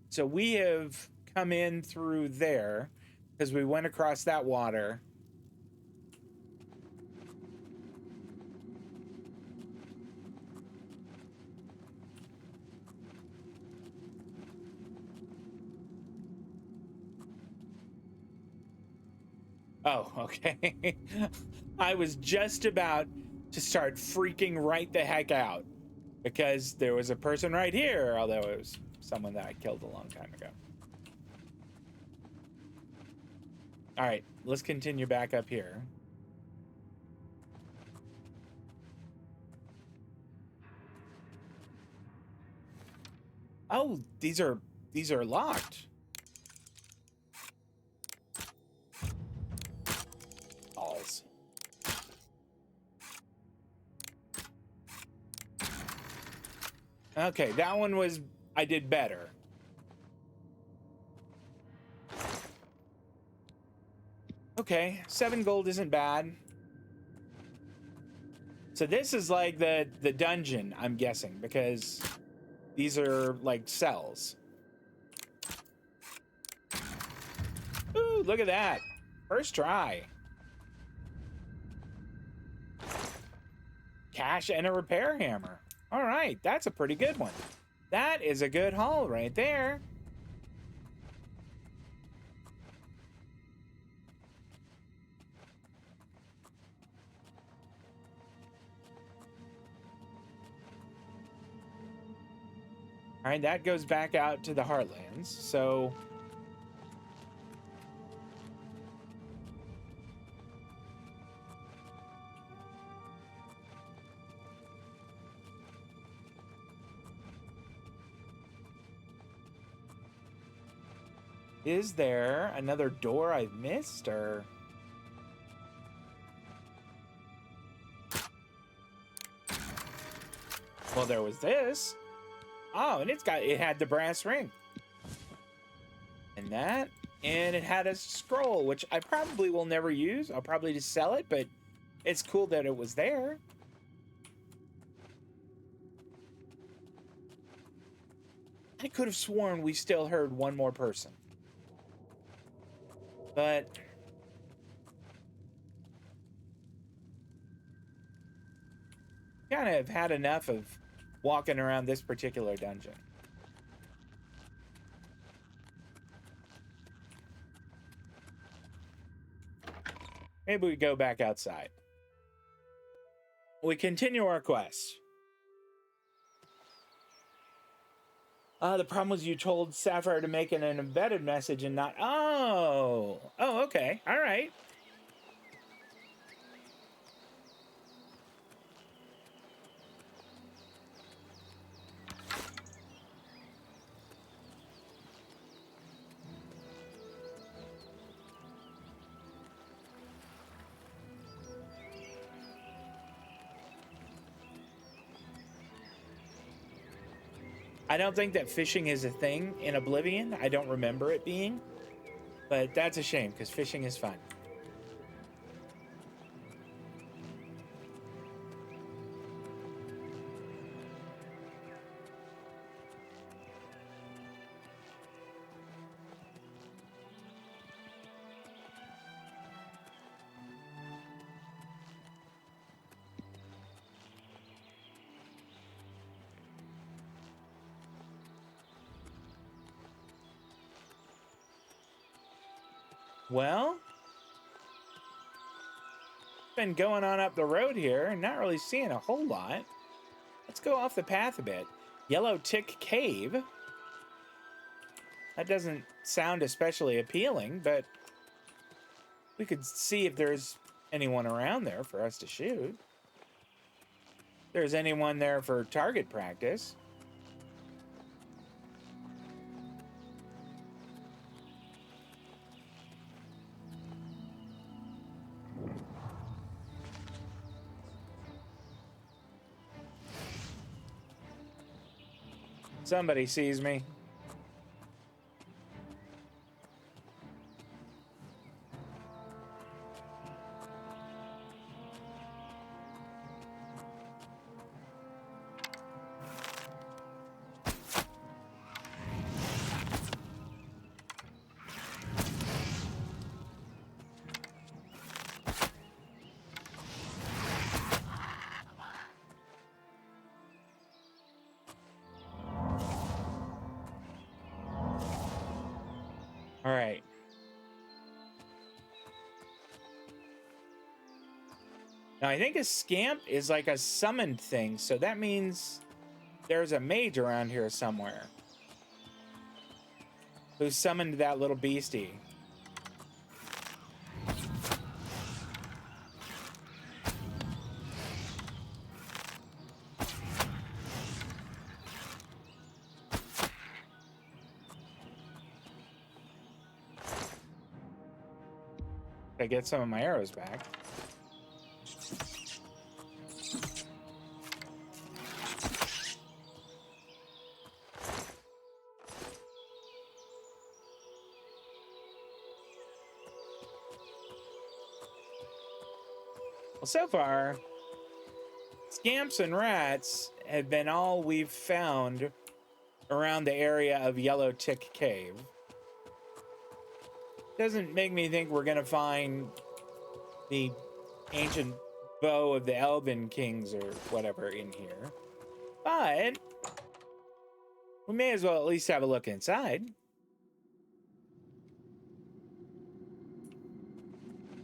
So we have come in through there because we went across that water. Oh, okay. I was just about to start freaking right the heck out because there was a person right here, although it was someone that I killed a long time ago. All right, let's continue back up here. Oh, these are locked. Balls. Okay, that one was, I did better. Okay, 7 gold isn't bad. So this is like the dungeon, I'm guessing, because these are like cells. Ooh, look at that. First try. Cash and a repair hammer. All right, that's a pretty good one. That is a good haul right there. All right, that goes back out to the Heartlands. So is there another door I've missed, or? Well, there was this. Oh, and it had the brass ring. And that, and it had a scroll, which I probably will never use. I'll probably just sell it, but it's cool that it was there. I could have sworn we still heard one more person. But kind of had enough of walking around this particular dungeon. Maybe we go back outside. We continue our quest. The problem was you told Sapphire to make an embedded message and not... Oh, okay. All right. I don't think that fishing is a thing in Oblivion. I don't remember it being, but that's a shame because fishing is fun. Well, been going on up the road here and not really seeing a whole lot. Let's go off the path a bit. Yellow Tick Cave. That doesn't sound especially appealing, but we could see if there's anyone around there for us to shoot. If there's anyone there for target practice. Somebody sees me. All right. Now, I think a scamp is like a summoned thing, so that means there's a mage around here somewhere who summoned that little beastie. I get some of my arrows back. Well, so far, scamps and rats have been all we've found around the area of Yellow Tick Cave. Doesn't make me think we're gonna find the ancient bow of the Elven Kings or whatever in here, but we may as well at least have a look inside.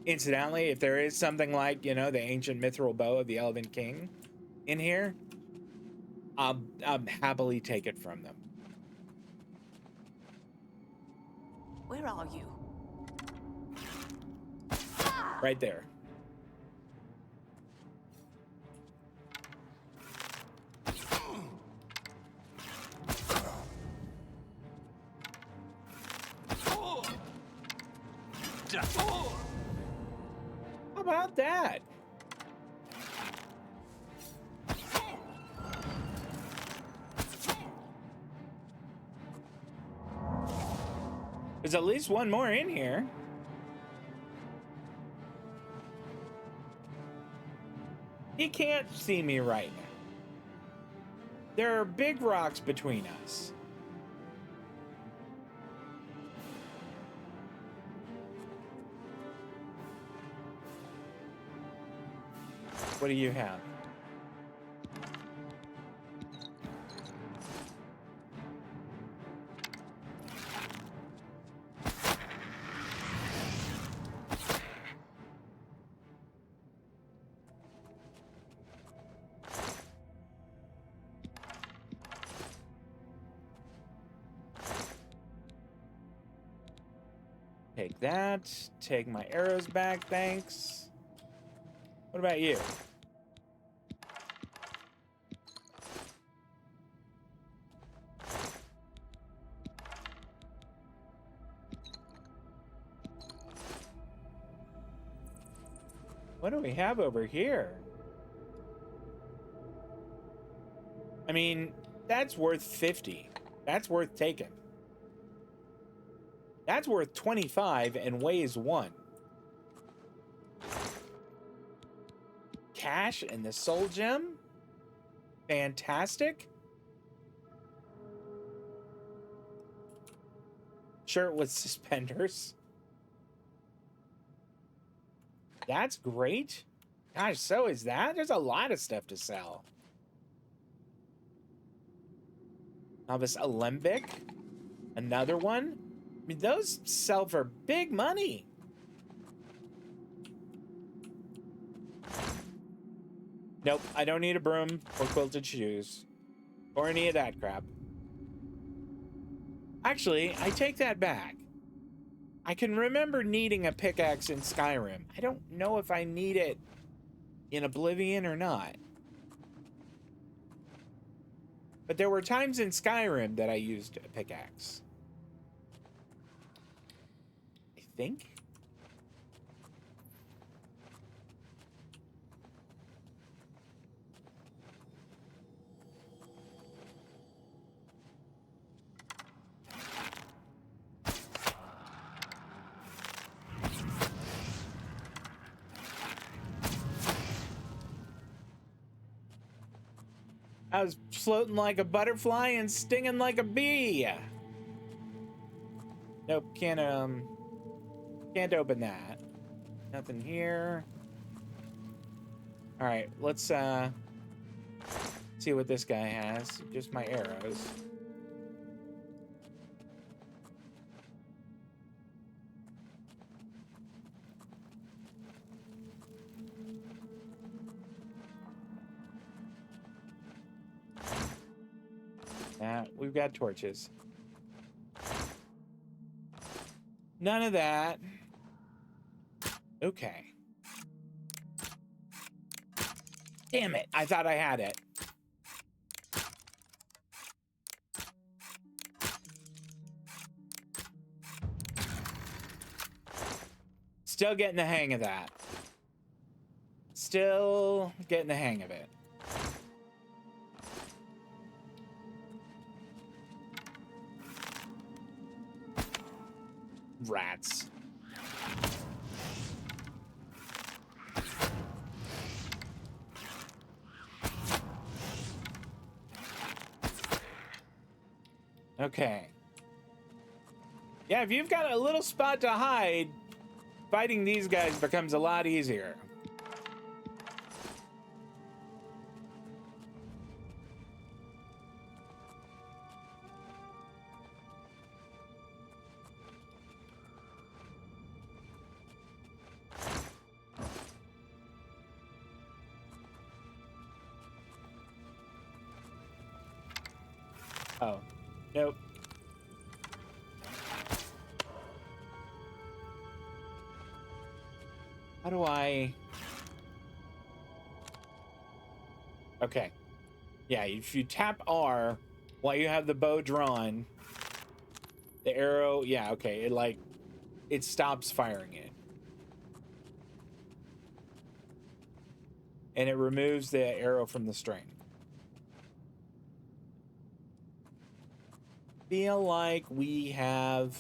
Incidentally, if there is something like, you know, the ancient mithril bow of the Elven King in here, I'll happily take it from them. Where are you? Right there. How about that? There's at least one more in here. He can't see me right now. There are big rocks between us. What do you have? Take that. Take my arrows back, thanks. What about you? What do we have over here? I mean, That's worth 50. That's worth taking. That's worth 25 and weighs 1. Cash and the soul gem. Fantastic. Shirt with suspenders. That's great. Gosh, so is that. There's a lot of stuff to sell. Novice Alembic. Another one. I mean, those sell for big money. Nope, I don't need a broom or quilted shoes or any of that crap. Actually, I take that back. I can remember needing a pickaxe in Skyrim. I don't know if I need it in Oblivion or not. But there were times in Skyrim that I used a pickaxe. I think. I was floating like a butterfly and stinging like a bee. Nope, can't open that. Nothing here. All right, let's see what this guy has. Just my arrows. We've got torches. None of that. Okay. Damn it. I thought I had it. Still getting the hang of that. Still getting the hang of it. Rats. Okay. Yeah, if you've got a little spot to hide, fighting these guys becomes a lot easier. Oh, nope. How do I... Okay. Yeah, if you tap R while you have the bow drawn, the arrow, yeah, okay, it stops firing it. And it removes the arrow from the string. Feel like we have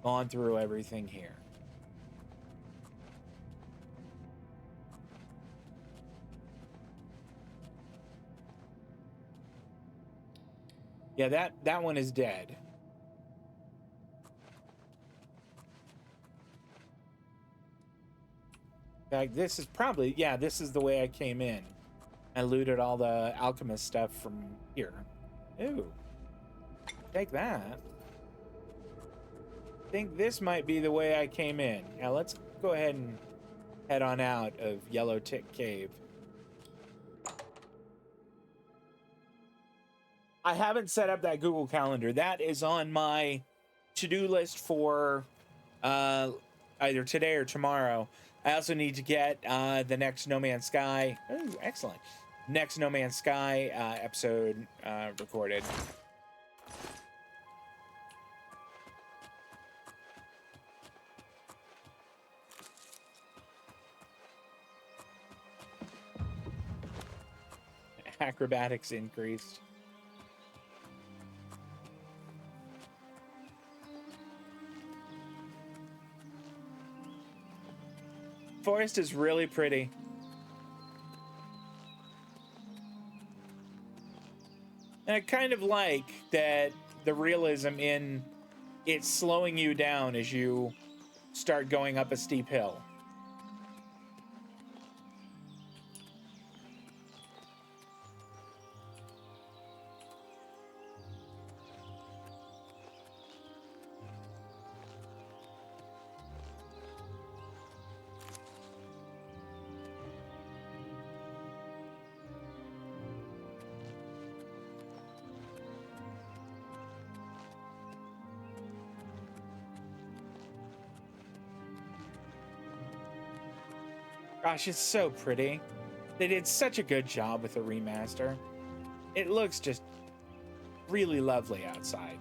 gone through everything here. Yeah, that one is dead. In fact, this is probably, yeah, this is the way I came in. I looted all the alchemist stuff from here. Ooh. Take that. I think this might be the way I came in. Now let's go ahead and head on out of Yellow Tick Cave. I haven't set up that Google Calendar. That is on my to-do list for either today or tomorrow. I also need to get the next No Man's Sky. Oh, excellent. Next No Man's Sky episode recorded. Acrobatics increased. forest is really pretty. And I kind of like that the realism in it slowing you down as you start going up a steep hill. Gosh, it's so pretty. They did such a good job with the remaster. It looks just really lovely outside.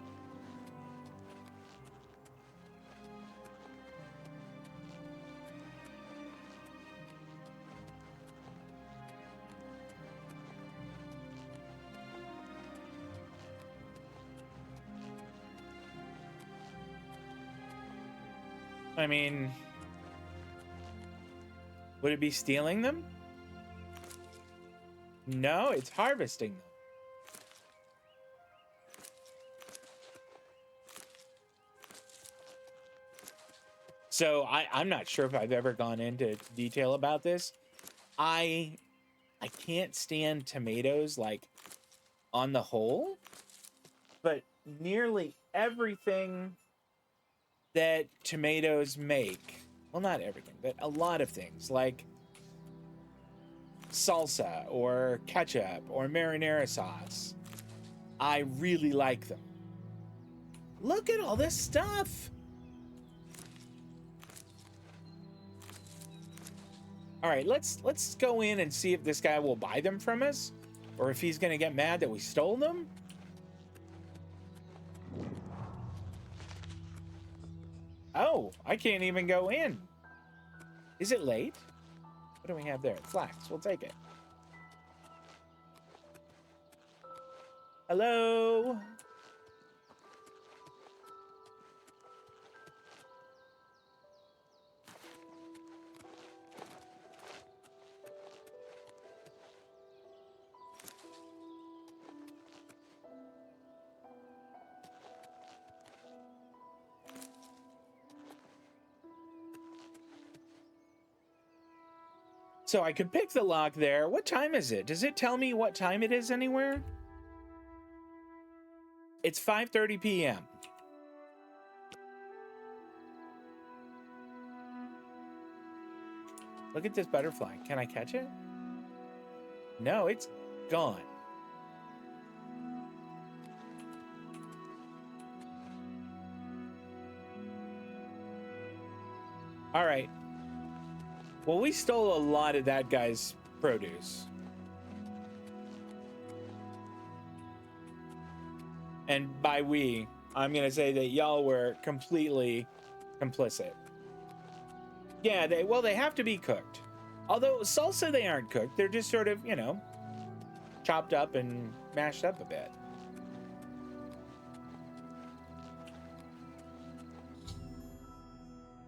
I mean, would it be stealing them? No, it's harvesting them. So I'm not sure if I've ever gone into detail about this. I can't stand tomatoes, like, on the whole, but nearly everything that tomatoes make, well, not everything, but a lot of things, like salsa or ketchup or marinara sauce, I really like them. Look at all this stuff. All right, let's go in and see if this guy will buy them from us, or if he's gonna get mad that we stole them. Oh, I can't even go in. Is it late? What do we have there? Flax. We'll take it. Hello? So I could pick the lock there. What time is it? Does it tell me what time it is anywhere? It's 5:30 p.m. Look at this butterfly. Can I catch it? No, it's gone. All right. Well, we stole a lot of that guy's produce. And by we, I'm going to say that y'all were completely complicit. Yeah, they have to be cooked. Although salsa, they aren't cooked. They're just sort of, you know, chopped up and mashed up a bit.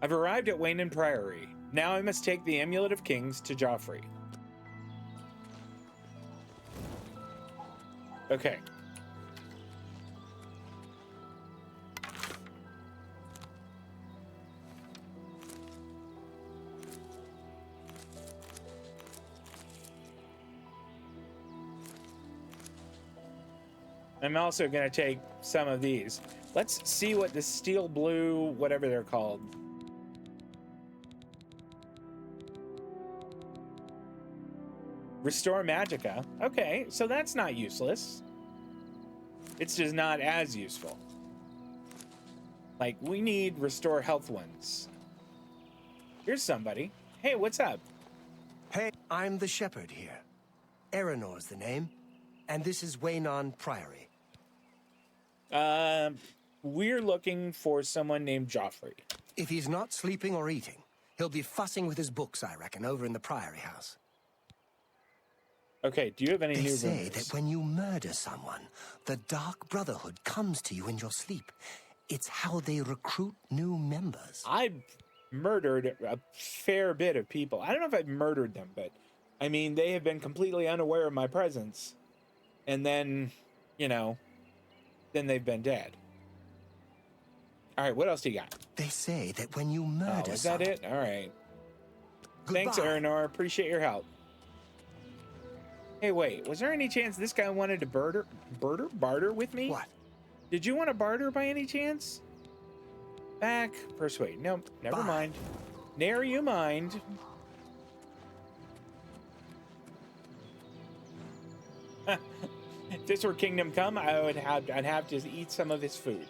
I've arrived at Wayne and Priory. Now I must take the Amulet of Kings to Joffrey. Okay. I'm also going to take some of these. Let's see what the steel blue, whatever they're called. Restore Magicka. Okay, so that's not useless. It's just not as useful. Like, we need Restore Health ones. Here's somebody. Hey, what's up? Hey, I'm the shepherd here. Eranor's the name, and this is Waynon Priory. We're looking for someone named Joffrey. If he's not sleeping or eating, he'll be fussing with his books, I reckon, over in the Priory house. Okay, do you have any They new say rumors? that when you murder someone, the Dark Brotherhood comes to you in your sleep. It's how they recruit new members. I murdered a fair bit of people. I don't know if I've murdered them, but I mean, they have been completely unaware of my presence. And then, you know, then they've been dead. All right, what else do you got? They say that when you murder Is that it? All right. Thanks, Goodbye. Aranor. Appreciate your help. Hey, wait. Was there any chance this guy wanted to barter with me? What? Did you want to barter by any chance? Back. Persuade. Nope. Never Bye. mind. Ne'er you mind. If this were Kingdom Come, I'd have to eat some of his food.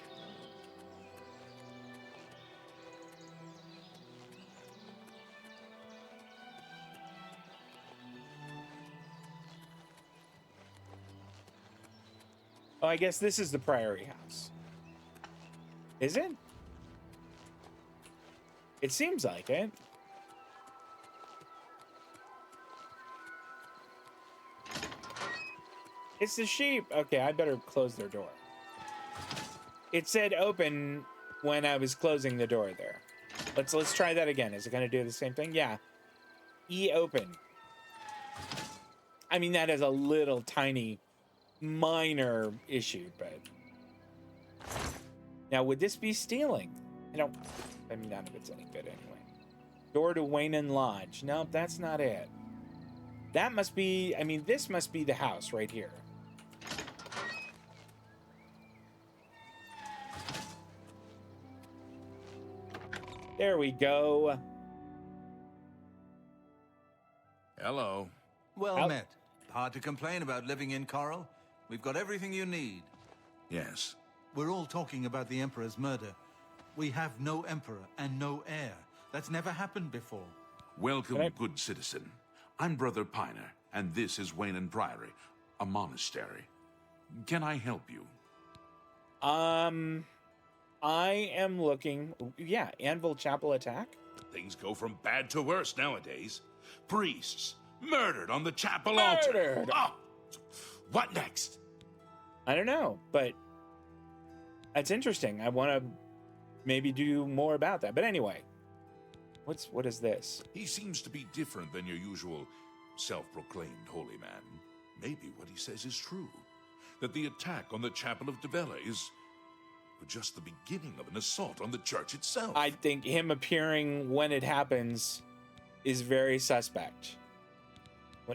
Oh, I guess this is the Priory house. Is it? It seems like it. It's the sheep. Okay, I better close their door. It said open when I was closing the door there. Let's try that again. Is it going to do the same thing? Yeah. E open. I mean, that is a little tiny minor issue, but now would this be stealing? I mean, none of it's any good anyway. Door to Waynon Lodge. Nope, that's not it. That must be, I mean, this must be the house right here. There we go. Hello. Well met. Hard to complain about living in Coral. We've got everything you need. Yes. We're all talking about the Emperor's murder. We have no Emperor and no heir. That's never happened before. Welcome, good citizen. I'm Brother Piner, and this is Waynon Priory, a monastery. Can I help you? I am looking. Yeah, Anvil Chapel attack. Things go from bad to worse nowadays. Priests murdered on the chapel altar. Murdered. Oh, what next? I don't know, but that's interesting. I want to maybe do more about that. But anyway, what is this? He seems to be different than your usual self-proclaimed holy man. Maybe what he says is true. That the attack on the Chapel of Devella is just the beginning of an assault on the church itself. I think him appearing when it happens is very suspect.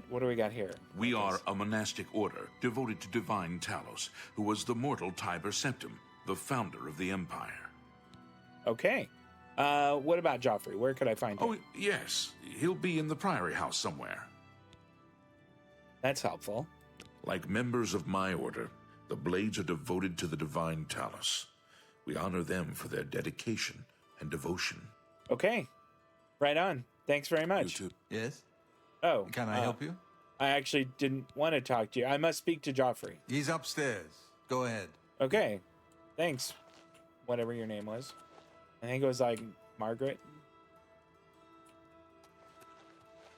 What do we got here? We are a monastic order devoted to divine Talos, who was the mortal Tiber Septim, the founder of the Empire. Okay. What about Joffrey? Where could I find him? Oh, yes. He'll be in the Priory house somewhere. That's helpful. Like members of my order, the Blades are devoted to the divine Talos. We honor them for their dedication and devotion. Okay. Right on. Thanks very much. You too. Yes? Oh. Can I help you? I actually didn't want to talk to you. I must speak to Joffrey. He's upstairs. Go ahead. Okay. Thanks. Whatever your name was. I think it was like Margaret.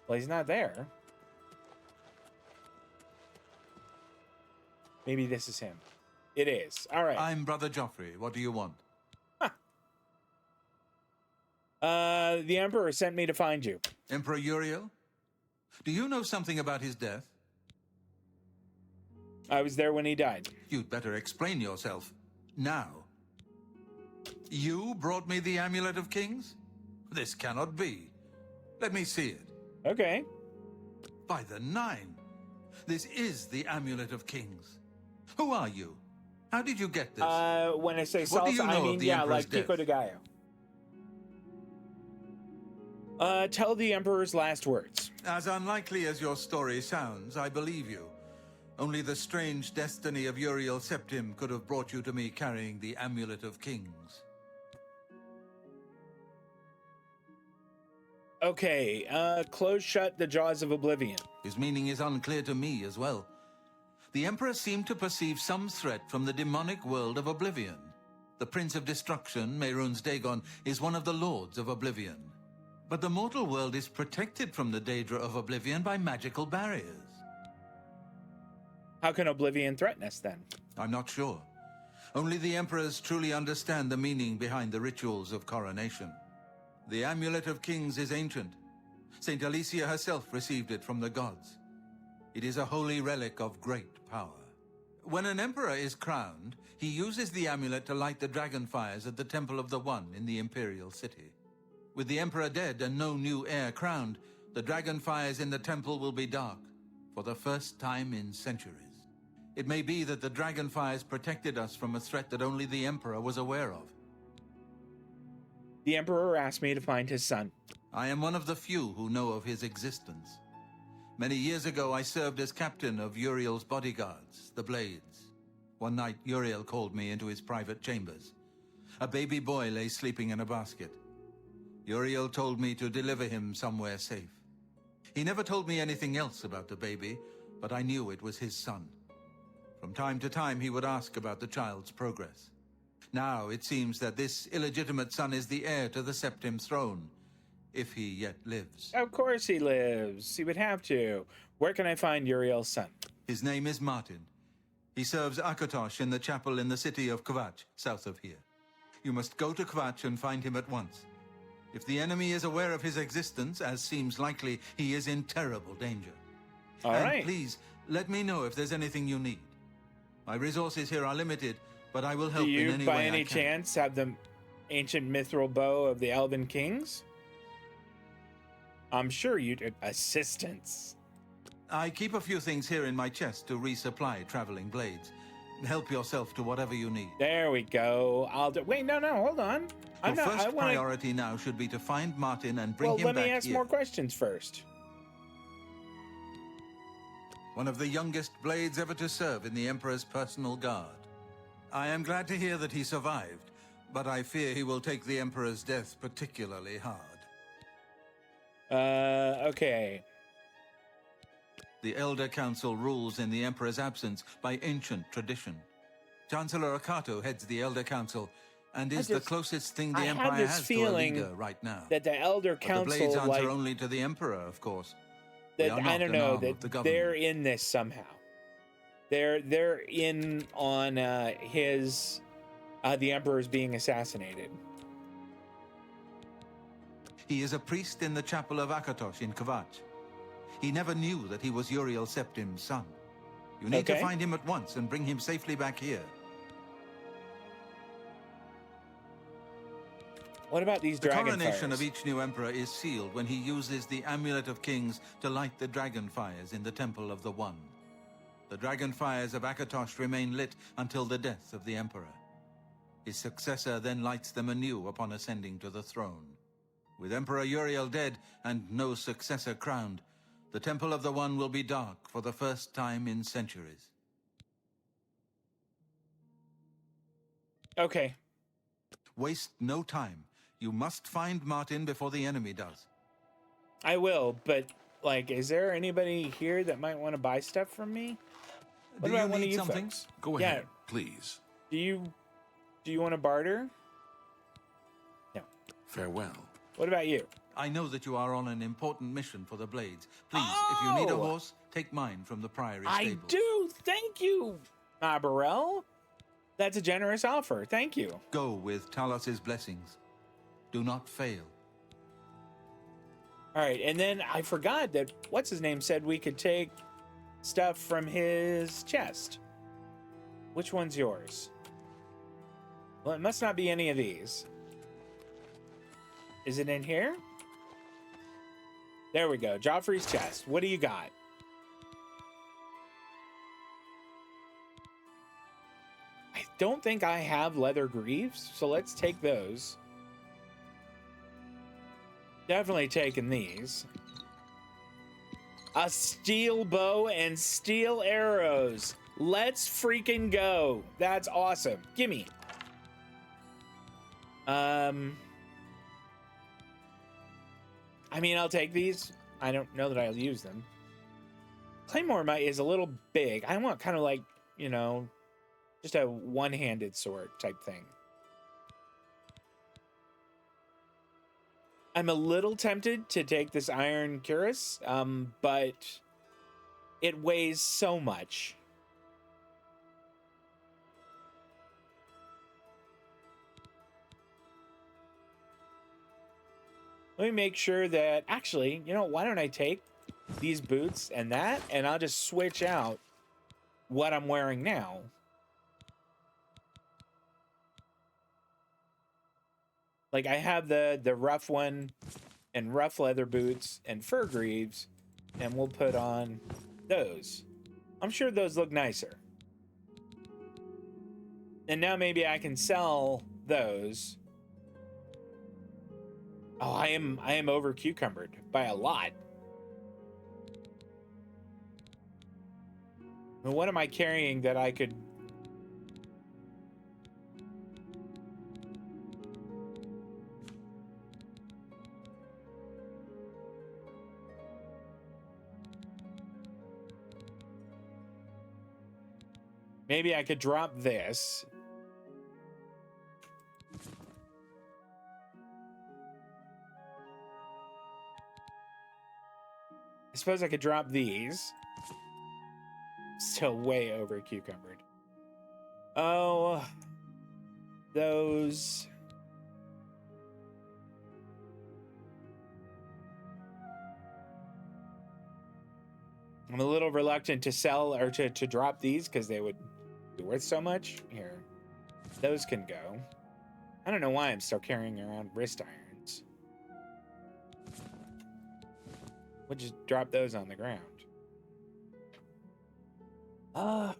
Well, he's not there. Maybe this is him. It is. All right. I'm Brother Joffrey. What do you want? The Emperor sent me to find you. Emperor Uriel? Do you know something about his death? I was there when he died. You'd better explain yourself. Now. You brought me the Amulet of Kings? This cannot be. Let me see it. Okay. By the Nine. This is the Amulet of Kings. Who are you? How did you get this? When I say What do salsa, you know I of mean, the yeah, Emperor's like Pico de Gallo. Tell the Emperor's last words. As unlikely as your story sounds, I believe you. Only the strange destiny of Uriel Septim could have brought you to me carrying the Amulet of Kings. Okay, close shut the jaws of Oblivion. His meaning is unclear to me as well. The Emperor seemed to perceive some threat from the demonic world of Oblivion. The Prince of Destruction, Mehrunes Dagon, is one of the Lords of Oblivion. But the mortal world is protected from the Daedra of Oblivion by magical barriers. How can Oblivion threaten us then? I'm not sure. Only the Emperors truly understand the meaning behind the rituals of coronation. The Amulet of Kings is ancient. Saint Alicia herself received it from the gods. It is a holy relic of great power. When an emperor is crowned, he uses the amulet to light the dragon fires at the Temple of the One in the Imperial City. With the emperor dead and no new heir crowned, the dragon fires in the temple will be dark for the first time in centuries. It may be that the dragon fires protected us from a threat that only the emperor was aware of. The emperor asked me to find his son. I am one of the few who know of his existence. Many years ago, I served as captain of Uriel's bodyguards, the Blades. One night, Uriel called me into his private chambers. A baby boy lay sleeping in a basket. Uriel told me to deliver him somewhere safe. He never told me anything else about the baby, but I knew it was his son. From time to time, he would ask about the child's progress. Now, it seems that this illegitimate son is the heir to the Septim throne, if he yet lives. Of course he lives. He would have to. Where can I find Uriel's son? His name is Martin. He serves Akatosh in the chapel in the city of Kvatch, south of here. You must go to Kvatch and find him at once. If the enemy is aware of his existence, as seems likely, he is in terrible danger. All right. Please, let me know if there's anything you need. My resources here are limited, but I will help Do you, in any by way any I can. chance, have the ancient mithril bow of the Elven Kings? I'm sure you'd assistance. I keep a few things here in my chest to resupply traveling blades. Help yourself to whatever you need. There we go. I'll do. Wait, no, hold on. Your first priority now should be to find Martin and bring him back here. Well, let me ask here. more questions first. One of the youngest blades ever to serve in the Emperor's personal guard. I am glad to hear that he survived, but I fear he will take the Emperor's death particularly hard. Okay. The Elder Council rules in the Emperor's absence by ancient tradition. Chancellor Akato heads the Elder Council and is the closest thing the I Empire have this has to a feeling leader right now. that the Elder But the Council, blades answer like, only to the Emperor, of course. that They are I not don't an know, arm of that the government. they're in this somehow. They're in on his the Emperor's being assassinated. He is a priest in the chapel of Akatosh in Kvatch. He never knew that he was Uriel Septim's son. You need to find him at once and bring him safely back here. What about these The dragon coronation fires? of each new emperor is sealed when he uses the Amulet of Kings to light the dragon fires in the Temple of the One. The dragon fires of Akatosh remain lit until the death of the emperor. His successor then lights them anew upon ascending to the throne. With Emperor Uriel dead and no successor crowned, the Temple of the One will be dark for the first time in centuries. Okay. Waste no time. You must find Martin before the enemy does. I will, but, like, is there anybody here that might want to buy stuff from me? What Do about you one of need you something? folks? Go Yeah. ahead, please. Do you want to barter? No. Farewell. What about you? I know that you are on an important mission for the Blades. Please, if you need a horse, take mine from the Priory I stables. do. Thank you, Barrel. That's a generous offer. Thank you. Go with Talos's blessings. Do not fail. All right, and then I forgot that what's his name said we could take stuff from his chest. Which one's yours? Well, it must not be any of these. Is it in here? There we go. Joffrey's chest. What do you got? I don't think I have leather greaves, so let's take those. Definitely taking these. A steel bow and steel arrows. Let's freaking go. That's awesome. Gimme. I mean, I'll take these. I don't know that I'll use them. Claymore is a little big. I want kind of like, you know, just a one-handed sword type thing. I'm a little tempted to take this iron cuirass, but it weighs so much. Let me make sure that, actually, you know, why don't I take these boots and that, and I'll just switch out what I'm wearing now. Like, I have the rough one and rough leather boots and fur greaves, and we'll put on those. I'm sure those look nicer. And now maybe I can sell those. Oh, I am over cucumbered by a lot. And what am I carrying that I could... Maybe I could drop this. I suppose I could drop these. Still way over cucumbered. Oh, those. I'm a little reluctant to sell or to drop these because they would be worth so much. Here, those can go. I don't know why I'm still carrying around wrist irons. We'll just drop those on the ground.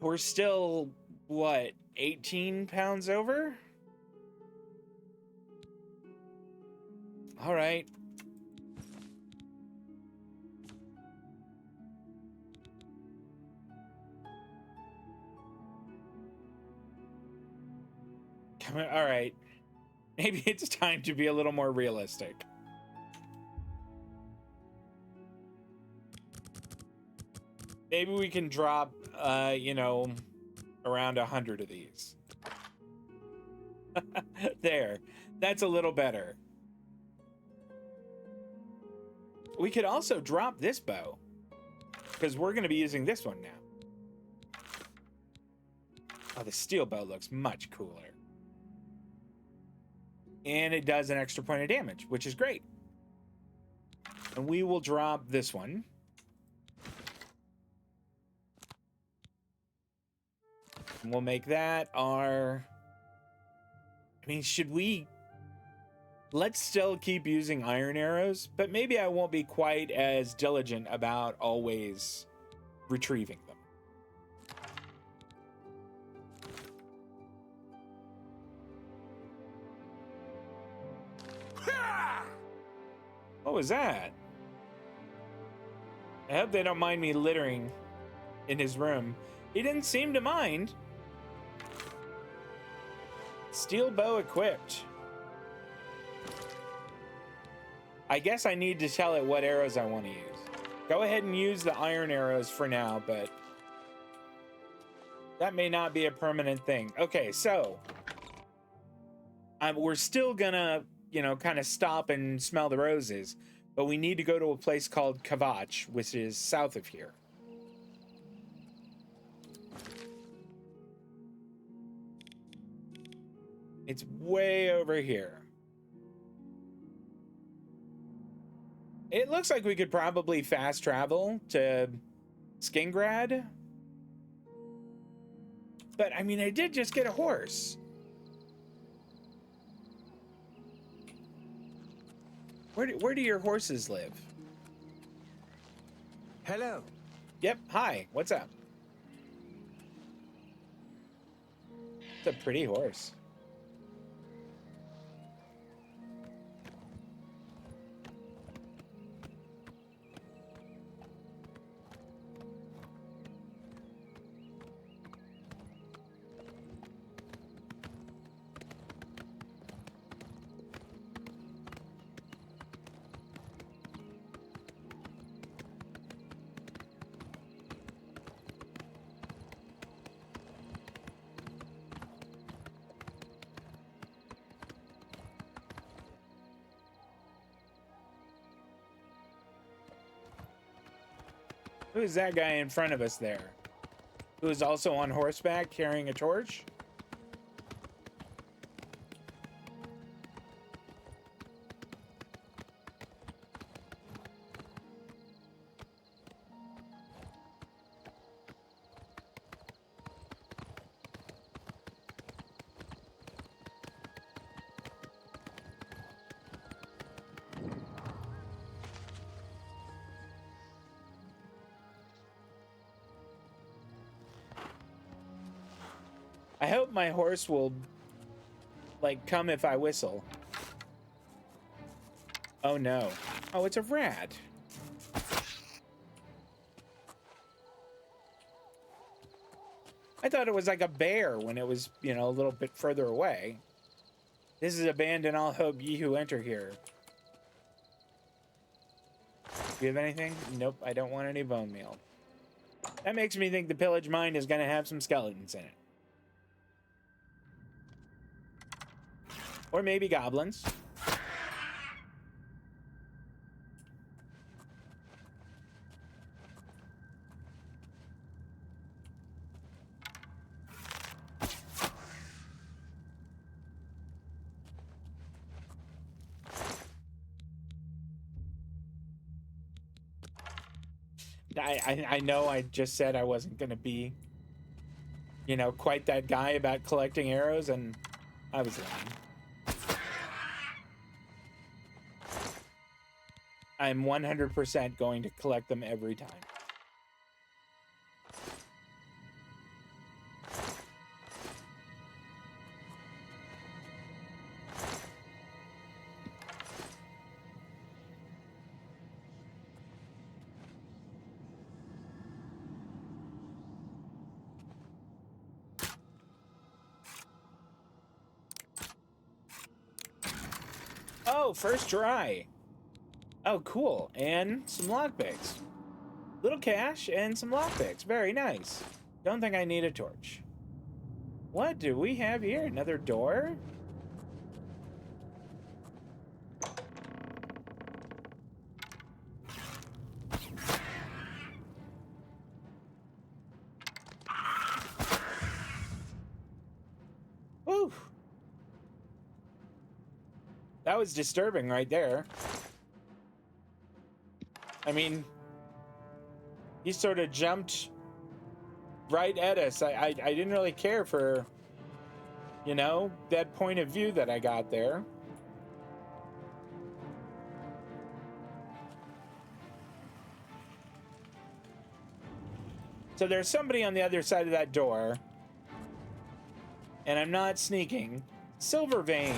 We're still, what, 18 pounds over? All right. Come on, all right. Maybe it's time to be a little more realistic. Maybe we can drop, you know, around 100 of these. There. That's a little better. We could also drop this bow, because we're going to be using this one now. Oh, the steel bow looks much cooler. And it does an extra point of damage, which is great. And we will drop this one. And we'll make that our... I mean, should we... Let's still keep using iron arrows, but maybe I won't be quite as diligent about always retrieving them. What was that? I hope they don't mind me littering in his room. He didn't seem to mind. Steel bow equipped. I guess I need to tell it what arrows I want to use. Go ahead and use the iron arrows for now, but that may not be a permanent thing. Okay, so we're still gonna, you know, kind of stop and smell the roses, but we need to go to a place called Kavach, which is south of here. It's way over here. It looks like we could probably fast travel to Skingrad. But, I mean, I did just get a horse. Where do your horses live? Hello. Yep, hi, what's up? It's a pretty horse. Who is that guy in front of us there? Who is also on horseback carrying a torch? I hope my horse will, like, come if I whistle. Oh, no. Oh, it's a rat. I thought it was like a bear when it was, you know, a little bit further away. This is abandon all hope, ye who enter here. Do you have anything? Nope, I don't want any bone meal. That makes me think the pillage mine is going to have some skeletons in it. Or maybe goblins. I know I just said I wasn't going to be, you know, quite that guy about collecting arrows, and I was lying. I'm 100% going to collect them every time. Oh, first try. Oh, cool. And some lockpicks. Little cash and some lockpicks. Very nice. Don't think I need a torch. What do we have here? Another door? Woo! That was disturbing right there. I mean, he sort of jumped right at us. I didn't really care for, you know, that point of view that I got there. So there's somebody on the other side of that door. And I'm not sneaking. Silver vein.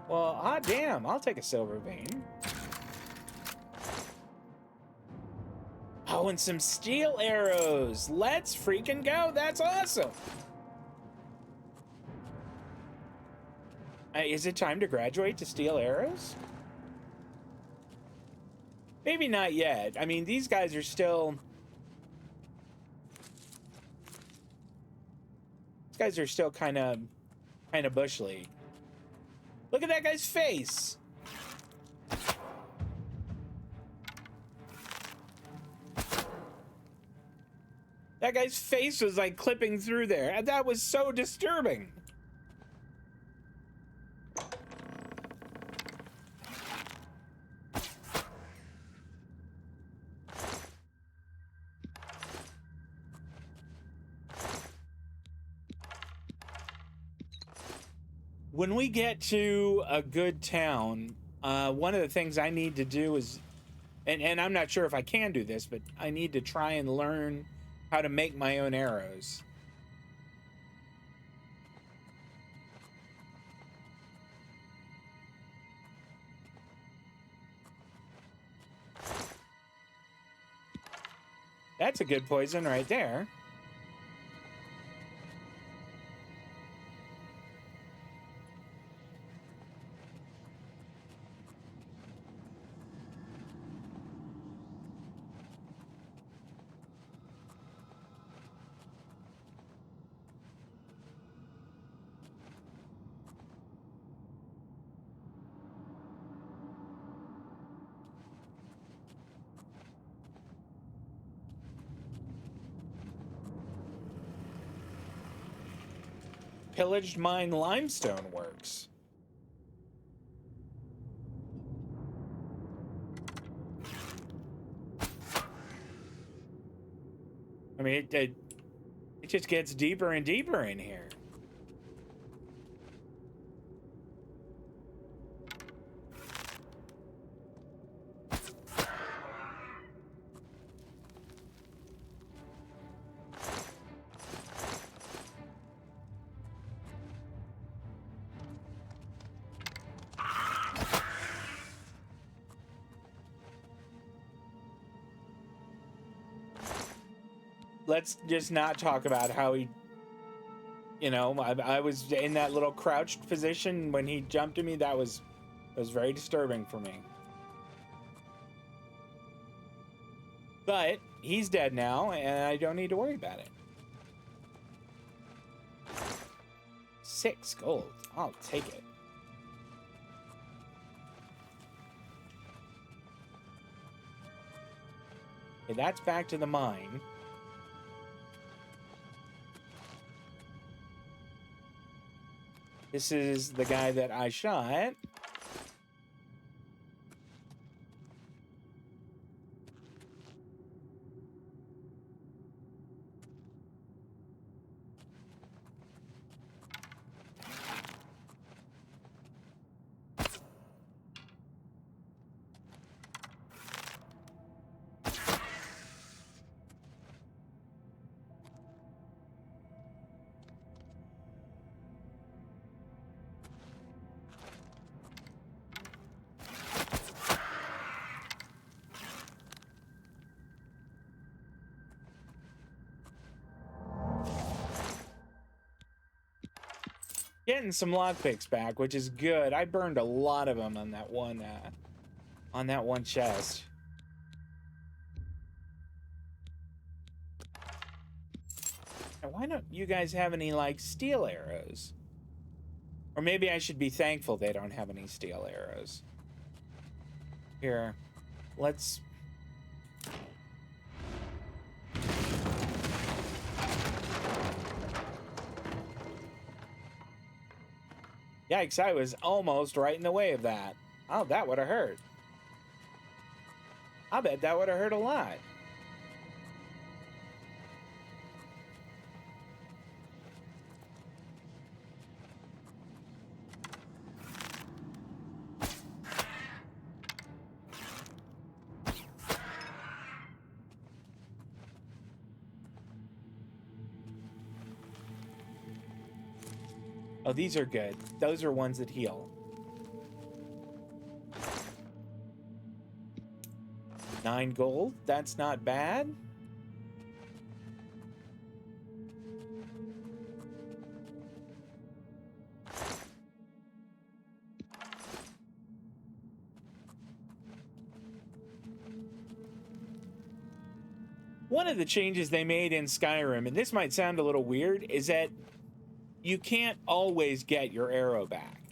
Well, hot damn, I'll take a silver vein. Oh, and some steel arrows. Let's freaking go. That's awesome. Is it time to graduate to steel arrows? Maybe not yet. I mean, these guys are still... These guys are still kind of bush league. Look at that guy's face. That guy's face was like clipping through there. That was so disturbing. When we get to a good town, one of the things I need to do is, and I'm not sure if I can do this, but I need to try and learn how to make my own arrows. That's a good poison right there. Pillaged mine limestone works. I mean, it just gets deeper and deeper in here. let's just not talk about how he, you know, I was in that little crouched position when he jumped at me. That was very disturbing for me. But he's dead now, and I don't need to worry about it. 6 gold. I'll take it. Okay, that's back to the mine. This is the guy that I shot. Getting some lockpicks back, which is good. I burned a lot of them on that one chest. Now, why don't you guys have any like steel arrows? Or maybe I should be thankful they don't have any steel arrows. Here, let's. Yikes, I was almost right in the way of that. Oh, that would have hurt. I bet that would have hurt a lot. Oh, these are good. Those are ones that heal. 9 gold. That's not bad. One of the changes they made in Skyrim, and this might sound a little weird, is that you can't always get your arrow back.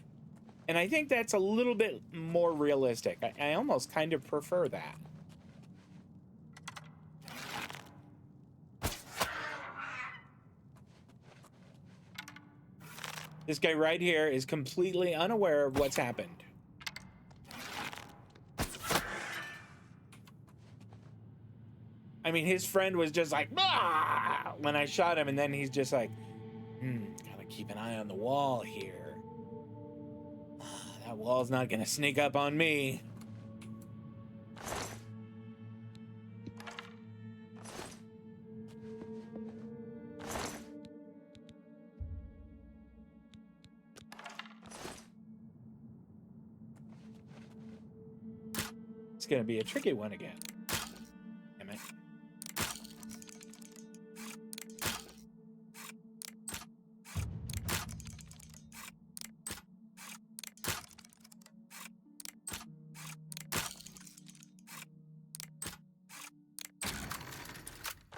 And I think that's a little bit more realistic. I almost kind of prefer that. This guy right here is completely unaware of what's happened. I mean, his friend was just like, "Ah!" when I shot him, and then he's just like, gotta keep an eye on the wall here. That wall's not gonna sneak up on me. It's gonna be a tricky one again. Damn it.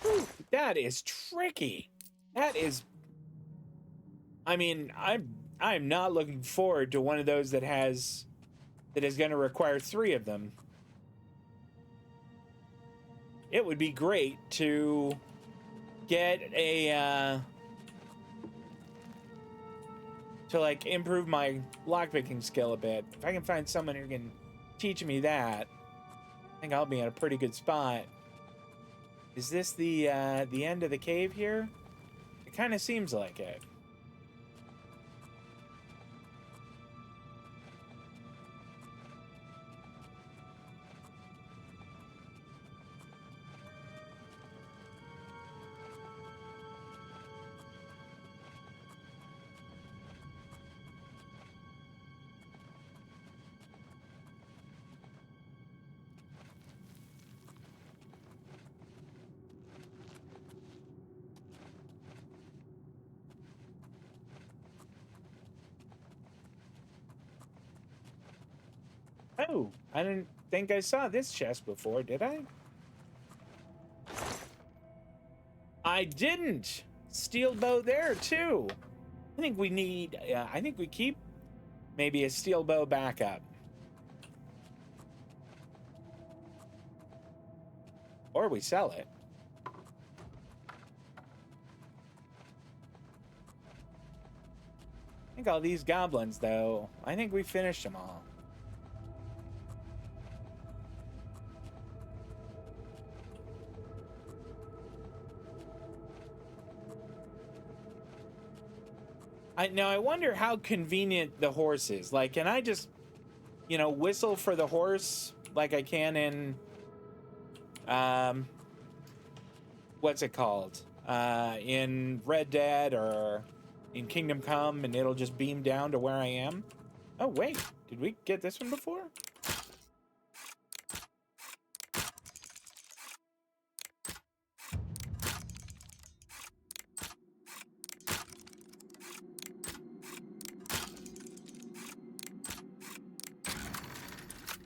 Whew, that is tricky. That is. I mean, I'm not looking forward to one of those that is going to require 3 of them. It would be great to get a to like improve my lockpicking skill a bit. If I can find someone who can teach me that, I think I'll be in a pretty good spot. Is this the end of the cave here? It kind of seems like it. Oh, I didn't think I saw this chest before, did I? I didn't. Steel bow there too. I think we need, I think we keep maybe a steel bow backup. Or we sell it. I think all these goblins, though, I think we finished them all. Now, I wonder how convenient the horse is. Like, can I just, you know, whistle for the horse like I can in, what's it called? In Red Dead or in Kingdom Come, and it'll just beam down to where I am? Oh, wait. Did we get this one before?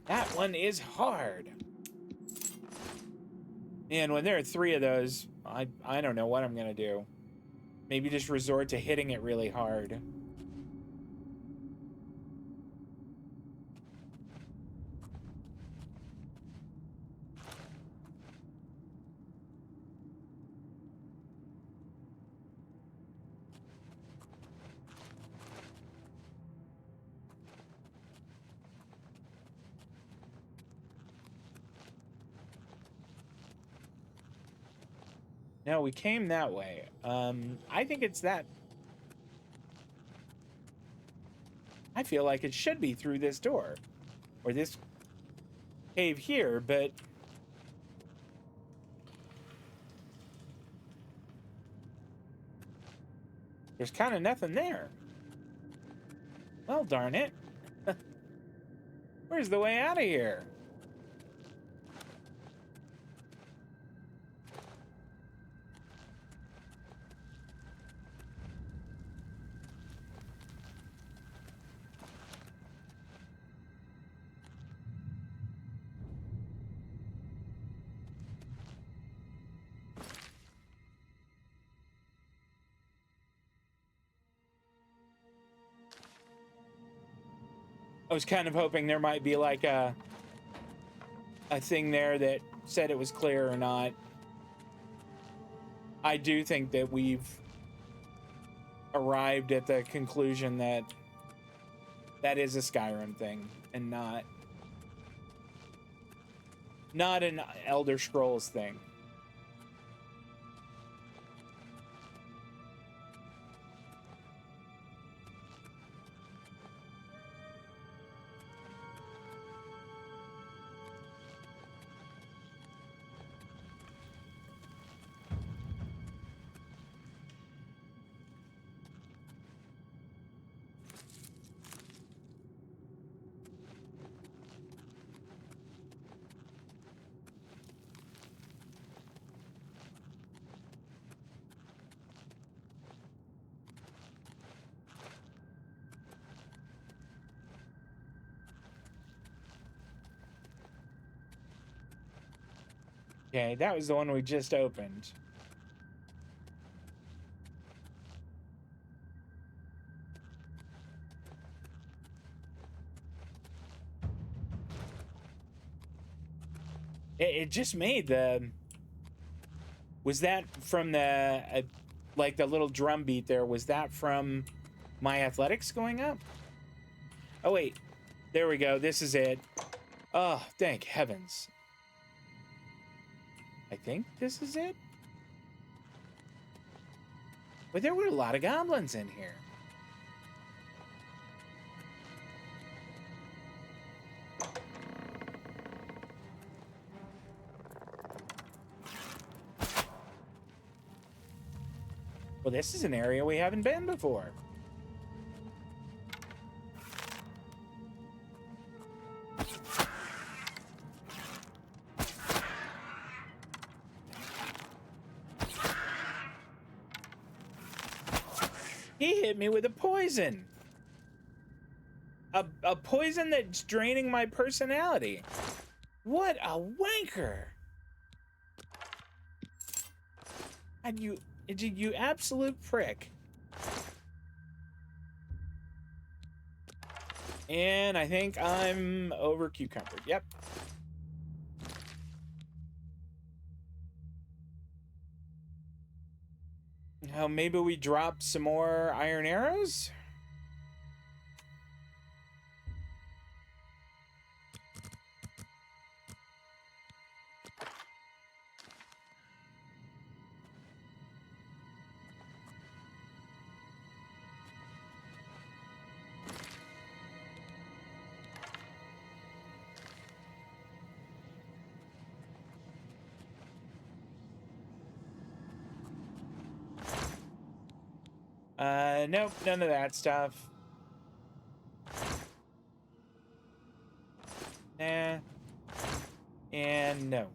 That one is hard. And when there are 3 of those, I don't know what I'm gonna do. Maybe just resort to hitting it really hard. No, we came that way. I think it's that. I feel like it should be through this door. Or this cave here, but... there's kind of nothing there. Well, darn it. Where's the way out of here? I was kind of hoping there might be like a thing there that said it was clear or not. I do think that we've arrived at the conclusion that that is a Skyrim thing and not an Elder Scrolls thing. Okay, that was the one we just opened. It just made the... was that from the... like the little drum beat there, was that from my athletics going up? Oh, wait. There we go. This is it. Oh, thank heavens. I think this is it? But there were a lot of goblins in here. Well, this is an area we haven't been before. He hit me with a poison. a poison that's draining my personality. What a wanker! And you absolute prick. And I think I'm over cucumbered. Yep. Oh, maybe we drop some more iron arrows? Nope, none of that stuff. Nah. And no.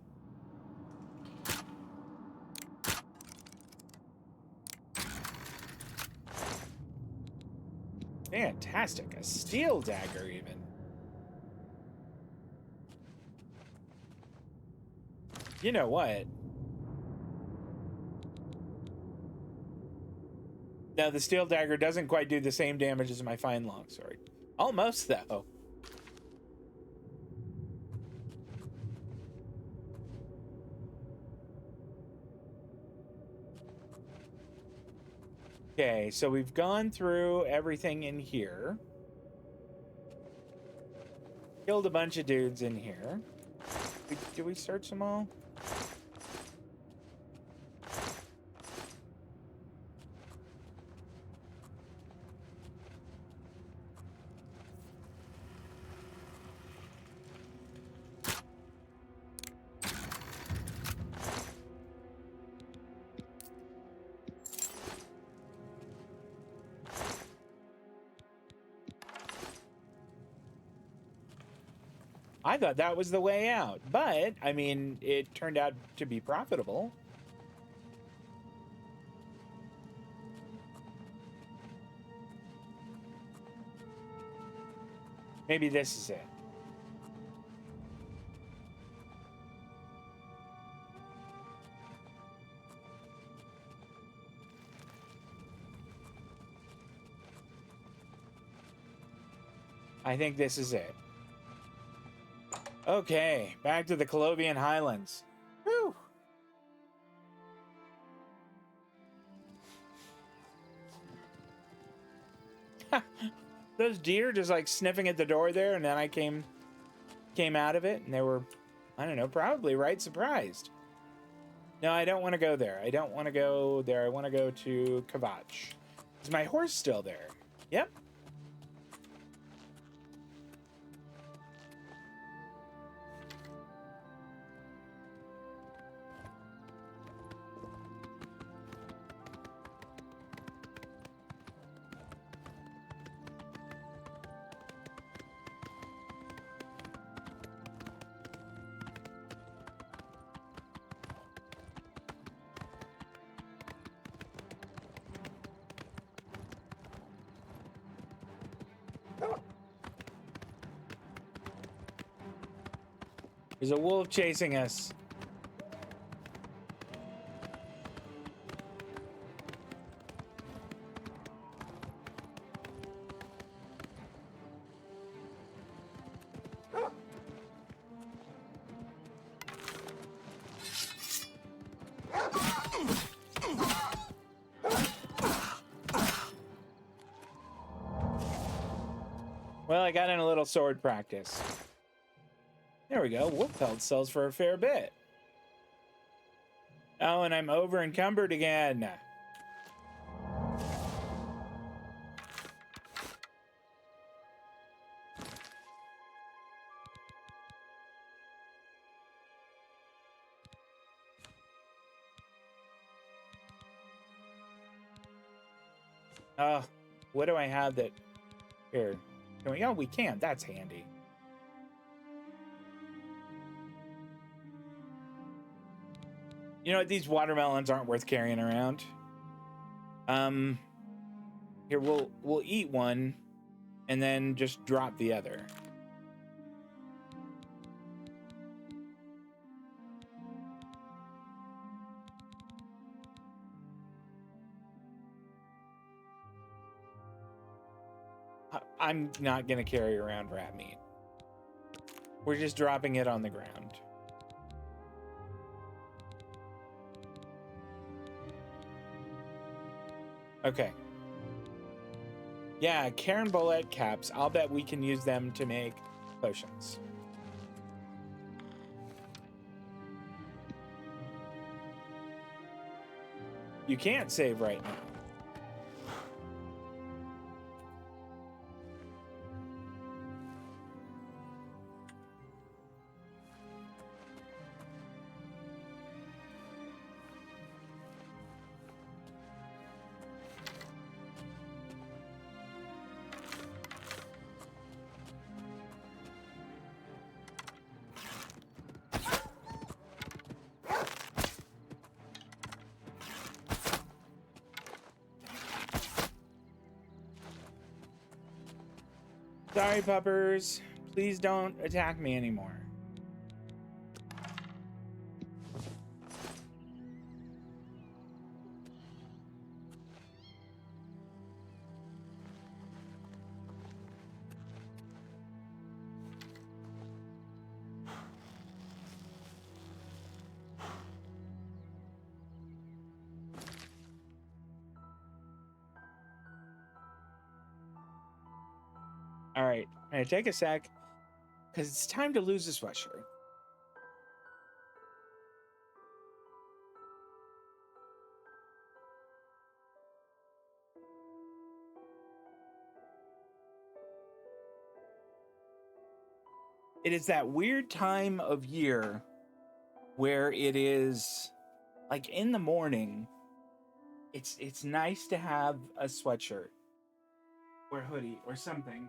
Fantastic. A steel dagger, even. You know what? Now, the steel dagger doesn't quite do the same damage as my fine longsword. Almost, though. Okay, so we've gone through everything in here. Killed a bunch of dudes in here. Did we search them all? I thought that was the way out, but, I mean, it turned out to be profitable. Maybe this is it. I think this is it. Okay, back to the Colovian Highlands. Whew. Those deer just like sniffing at the door there, and then I came out of it, and they were, I don't know, probably right surprised. No, I don't want to go there. I don't want to go there. I want to go to Kvatch. Is my horse still there? Yep. There's a wolf chasing us. Well, I got in a little sword practice. There we go. Wolf pelt sells for a fair bit. Oh, and I'm over encumbered again. Oh, what do I have that... Here. Can we... Oh, we can. That's handy. You know what? These watermelons aren't worth carrying around. Here, we'll eat one. and then just drop the other. I'm not gonna carry around rat meat. We're just dropping it on the ground. Okay. Yeah, carambolette caps. I'll bet we can use them to make potions. You can't save right now. Sorry, puppers. Please don't attack me anymore. All right, I'm gonna take a sec because it's time to lose this sweatshirt. It is that weird time of year where it is like in the morning. It's nice to have a sweatshirt or hoodie or something.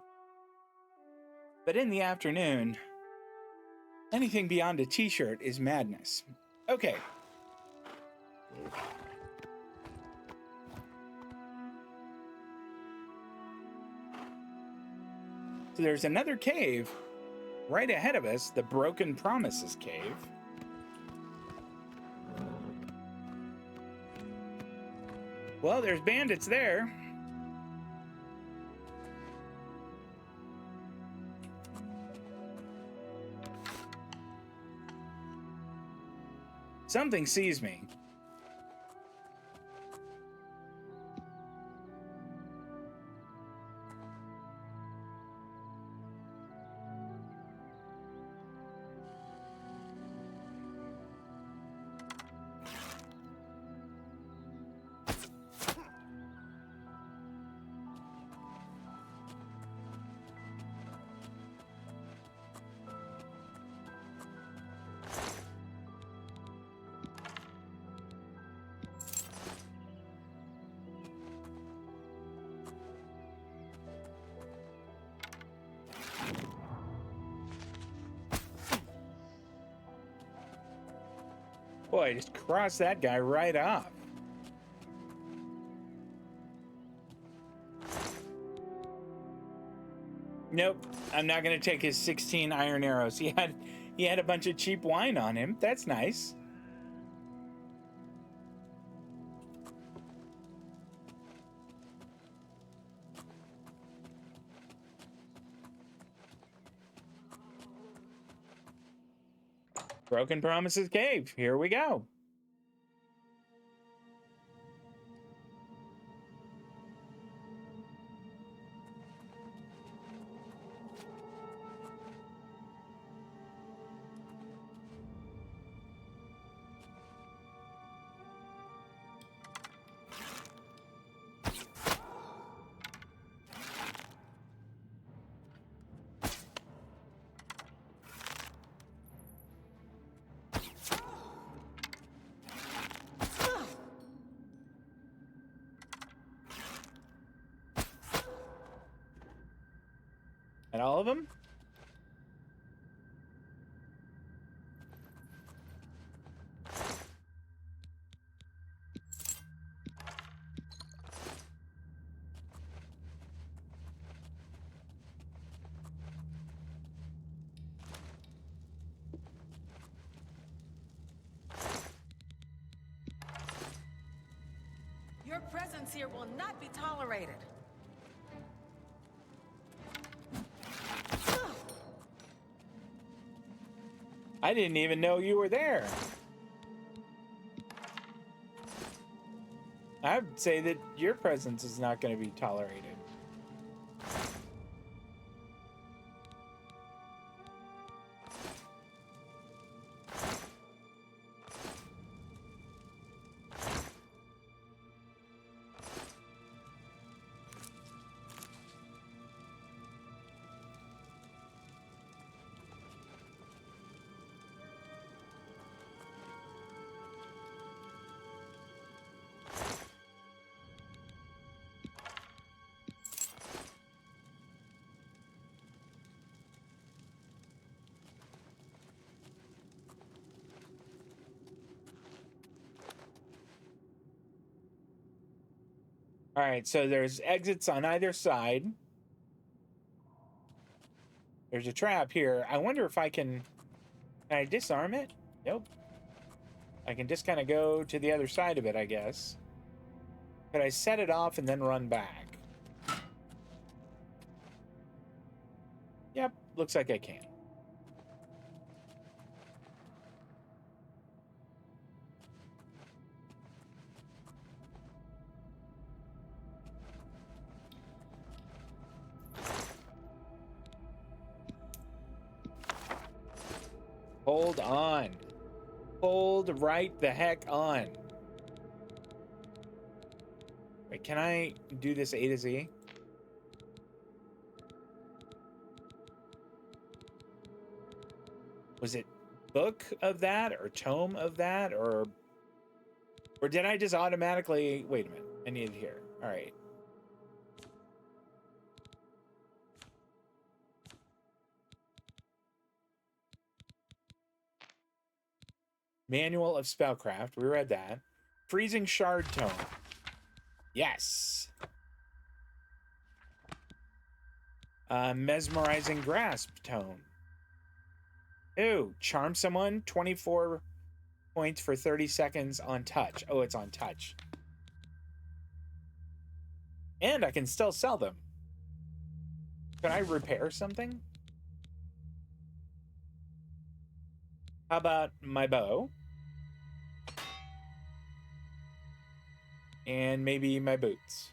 But in the afternoon, anything beyond a t-shirt is madness. Okay. So there's another cave right ahead of us, the Broken Promises Cave. Well, there's bandits there. Something sees me. Boy, I just crossed that guy right off. Nope, I'm not gonna take his 16 iron arrows. He had a bunch of cheap wine on him. That's nice. Broken Promises Cave. Here we go. And all of them? presence here will not be tolerated. I didn't even know you were there. I would say that your presence is not going to be tolerated. All right, so there's exits on either side. There's a trap here. I wonder if I can I disarm it? Nope. I can just kind of go to the other side of it, I guess. Could I set it off and then run back? Yep, looks like I can. Hold on. Hold right the heck on. Wait, can I do this A to Z? Was it book of that or tome of that or did I just automatically wait a minute? I need it here. All right. Manual of Spellcraft. We read that. Freezing Shard Tome. Yes. Mesmerizing Grasp Tome. Ooh, charm someone. 24 points for 30 seconds on touch. Oh, it's on touch. And I can still sell them. Can I repair something? How about my bow? And maybe my boots.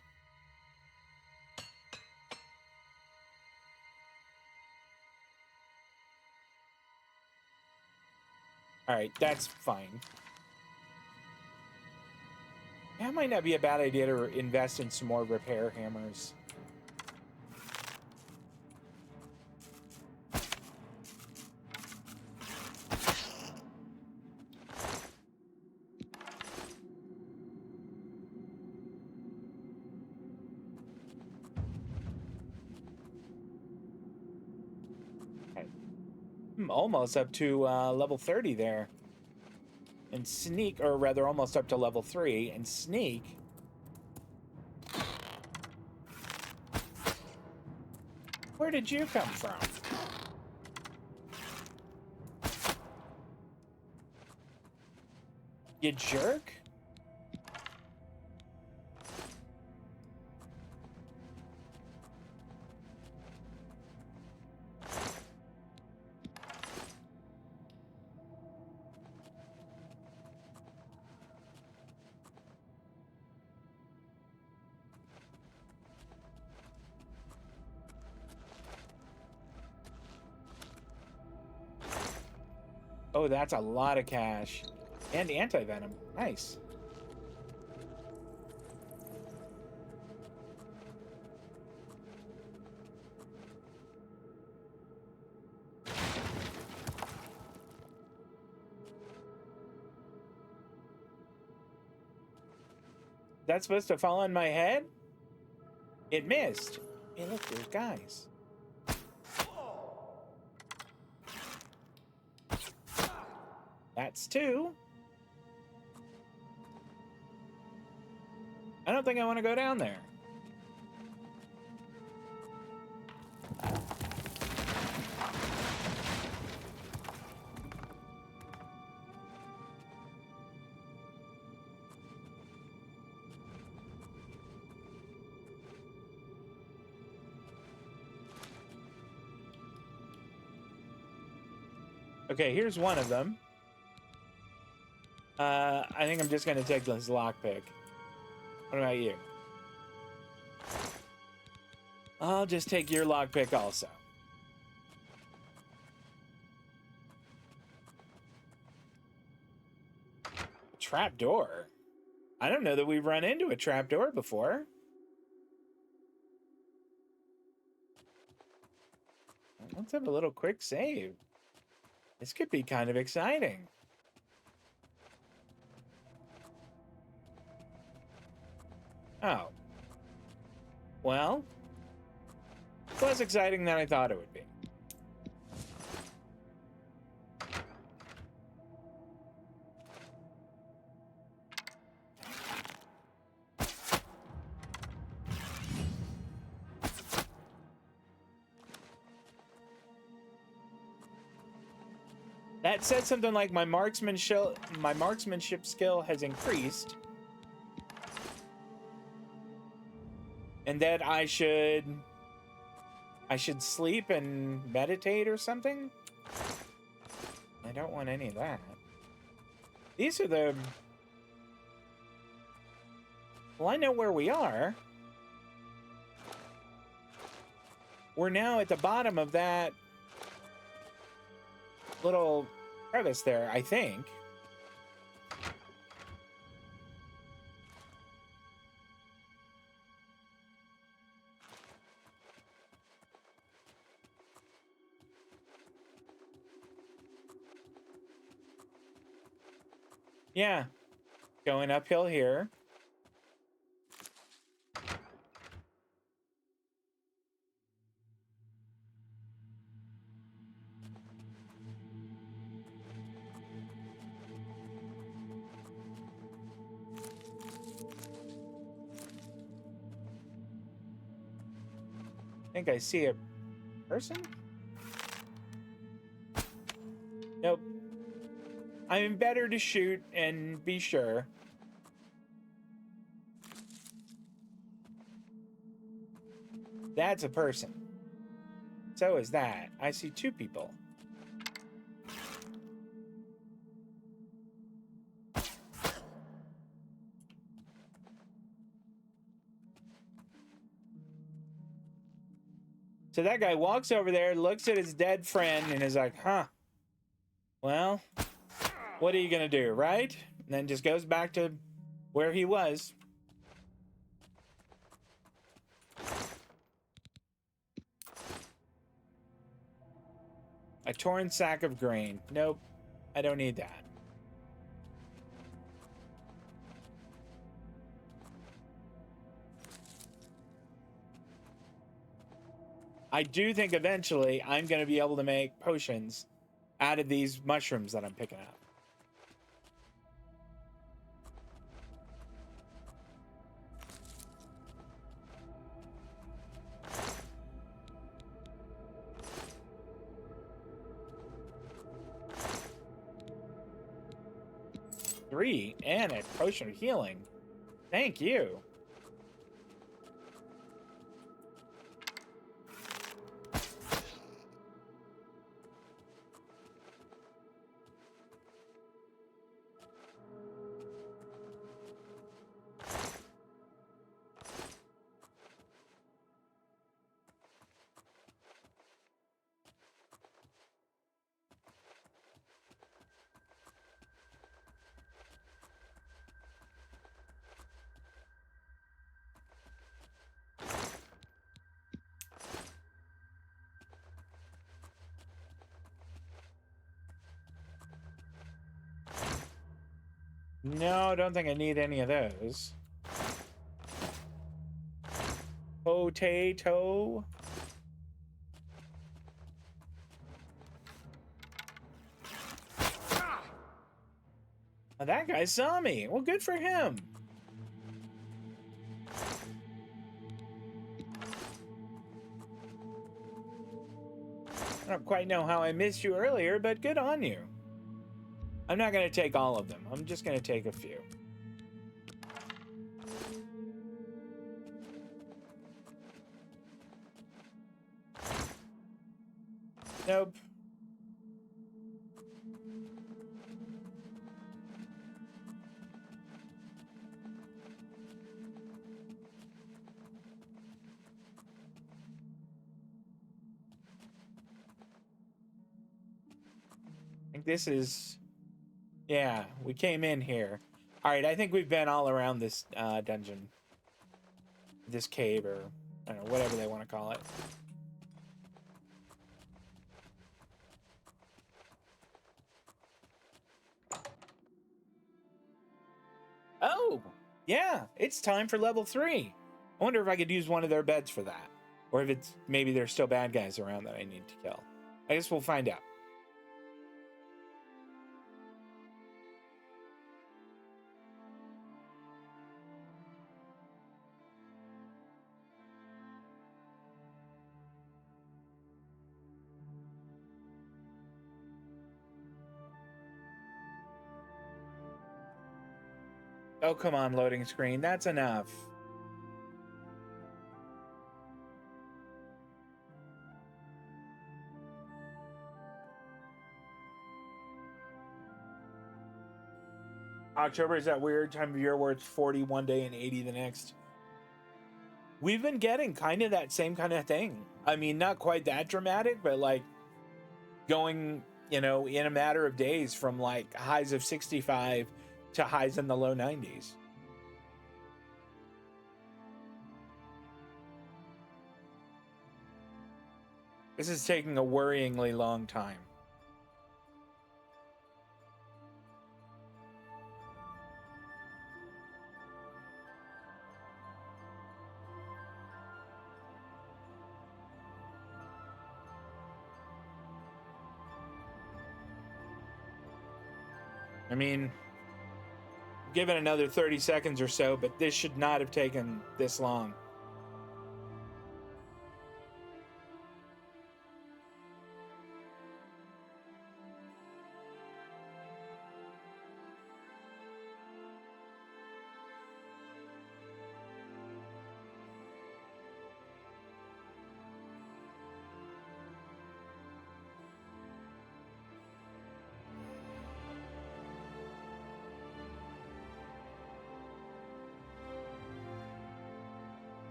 All right, that's fine. That might not be a bad idea to invest in some more repair hammers. I'm almost up to level 30 there. And sneak, or rather almost up to level 3, and sneak. Where did you come from? You jerk? Oh, that's a lot of cash. And anti-venom. Nice. That's supposed to fall on my head? It missed. Hey, look, there's guys. That's 2. I don't think I want to go down there. Okay, here's one of them. I think I'm just gonna take this lockpick. What about you? I'll just take your lockpick also. Trapdoor? I don't know that we've run into a trapdoor before. Let's have a little quick save. This could be kind of exciting. Oh. Well, it's less exciting than I thought it would be. That said something like my marksmanship skill has increased. And that I should sleep and meditate or something? I don't want any of that. These are the... Well, I know where we are. We're now at the bottom of that little crevice there, I think. Yeah, going uphill here. I think I see a person? Nope. I'm better to shoot and be sure. That's a person. So is that. I see two people. So that guy walks over there, looks at his dead friend, and is like, huh. Well, what are you gonna do, right? And then just goes back to where he was. A torn sack of grain. Nope, I don't need that. I do think eventually I'm going to be able to make potions out of these mushrooms that I'm picking up. Three and a potion of healing. Thank you. No, I don't think I need any of those. Potato. Oh, that guy saw me. Well, good for him. I don't quite know how I missed you earlier, but good on you. I'm not going to take all of them. I'm just going to take a few. Nope. think this is... Yeah, we came in here. All right, I think we've been all around this dungeon. This cave, or I don't know, whatever they want to call it. Oh, yeah, it's time for level 3. I wonder if I could use one of their beds for that. Or if it's maybe there's still bad guys around that I need to kill. I guess we'll find out. Oh, come on, loading screen. That's enough. October is that weird time of year where it's 40 one day and 80 the next. We've been getting kind of that same kind of thing. I mean, not quite that dramatic, but like going, you know, in a matter of days from like highs of 65 to highs in the low 90s. This is taking a worryingly long time. I mean, give it another 30 seconds or so, but this should not have taken this long.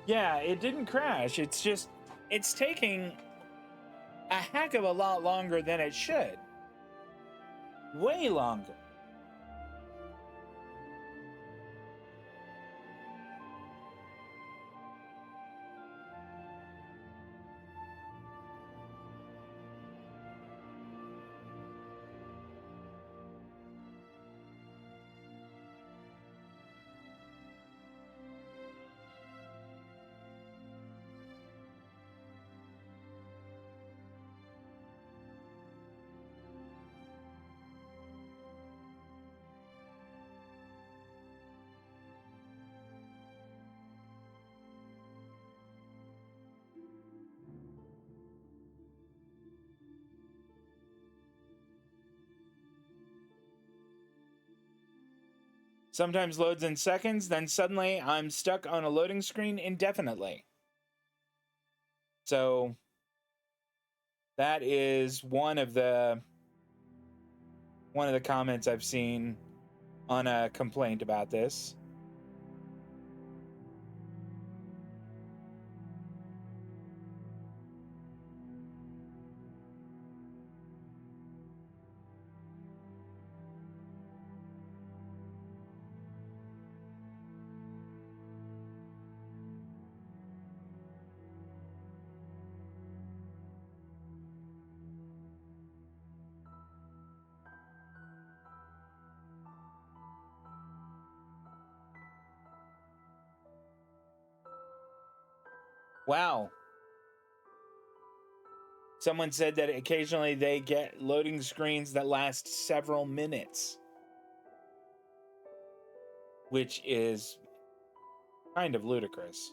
Yeah, it didn't crash. It's just, it's taking a heck of a lot longer than it should. Way longer. Sometimes loads in seconds, then suddenly I'm stuck on a loading screen indefinitely. So that is one of the comments I've seen on a complaint about this. Wow. Someone said that occasionally they get loading screens that last several minutes, which is kind of ludicrous.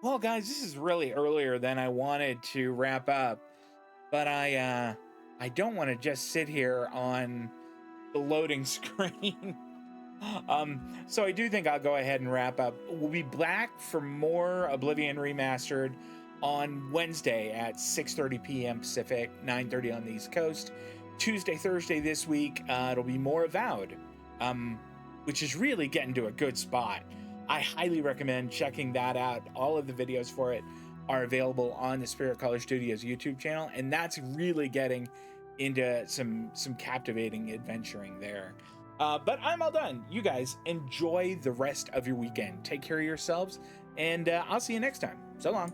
Well, guys, this is really earlier than I wanted to wrap up, but I don't want to just sit here on the loading screen So I do think I'll go ahead and wrap up. We'll be back for more Oblivion Remastered on Wednesday at 6:30 p.m. Pacific, 9:30 on the East Coast. Tuesday, Thursday this week, it'll be more Avowed, which is really getting to a good spot. I highly recommend checking that out. All of the videos for it are available on the Spirit Color Studios YouTube channel, and that's really getting into some captivating adventuring there. But I'm all done. You guys enjoy the rest of your weekend. Take care of yourselves, and I'll see you next time. So long.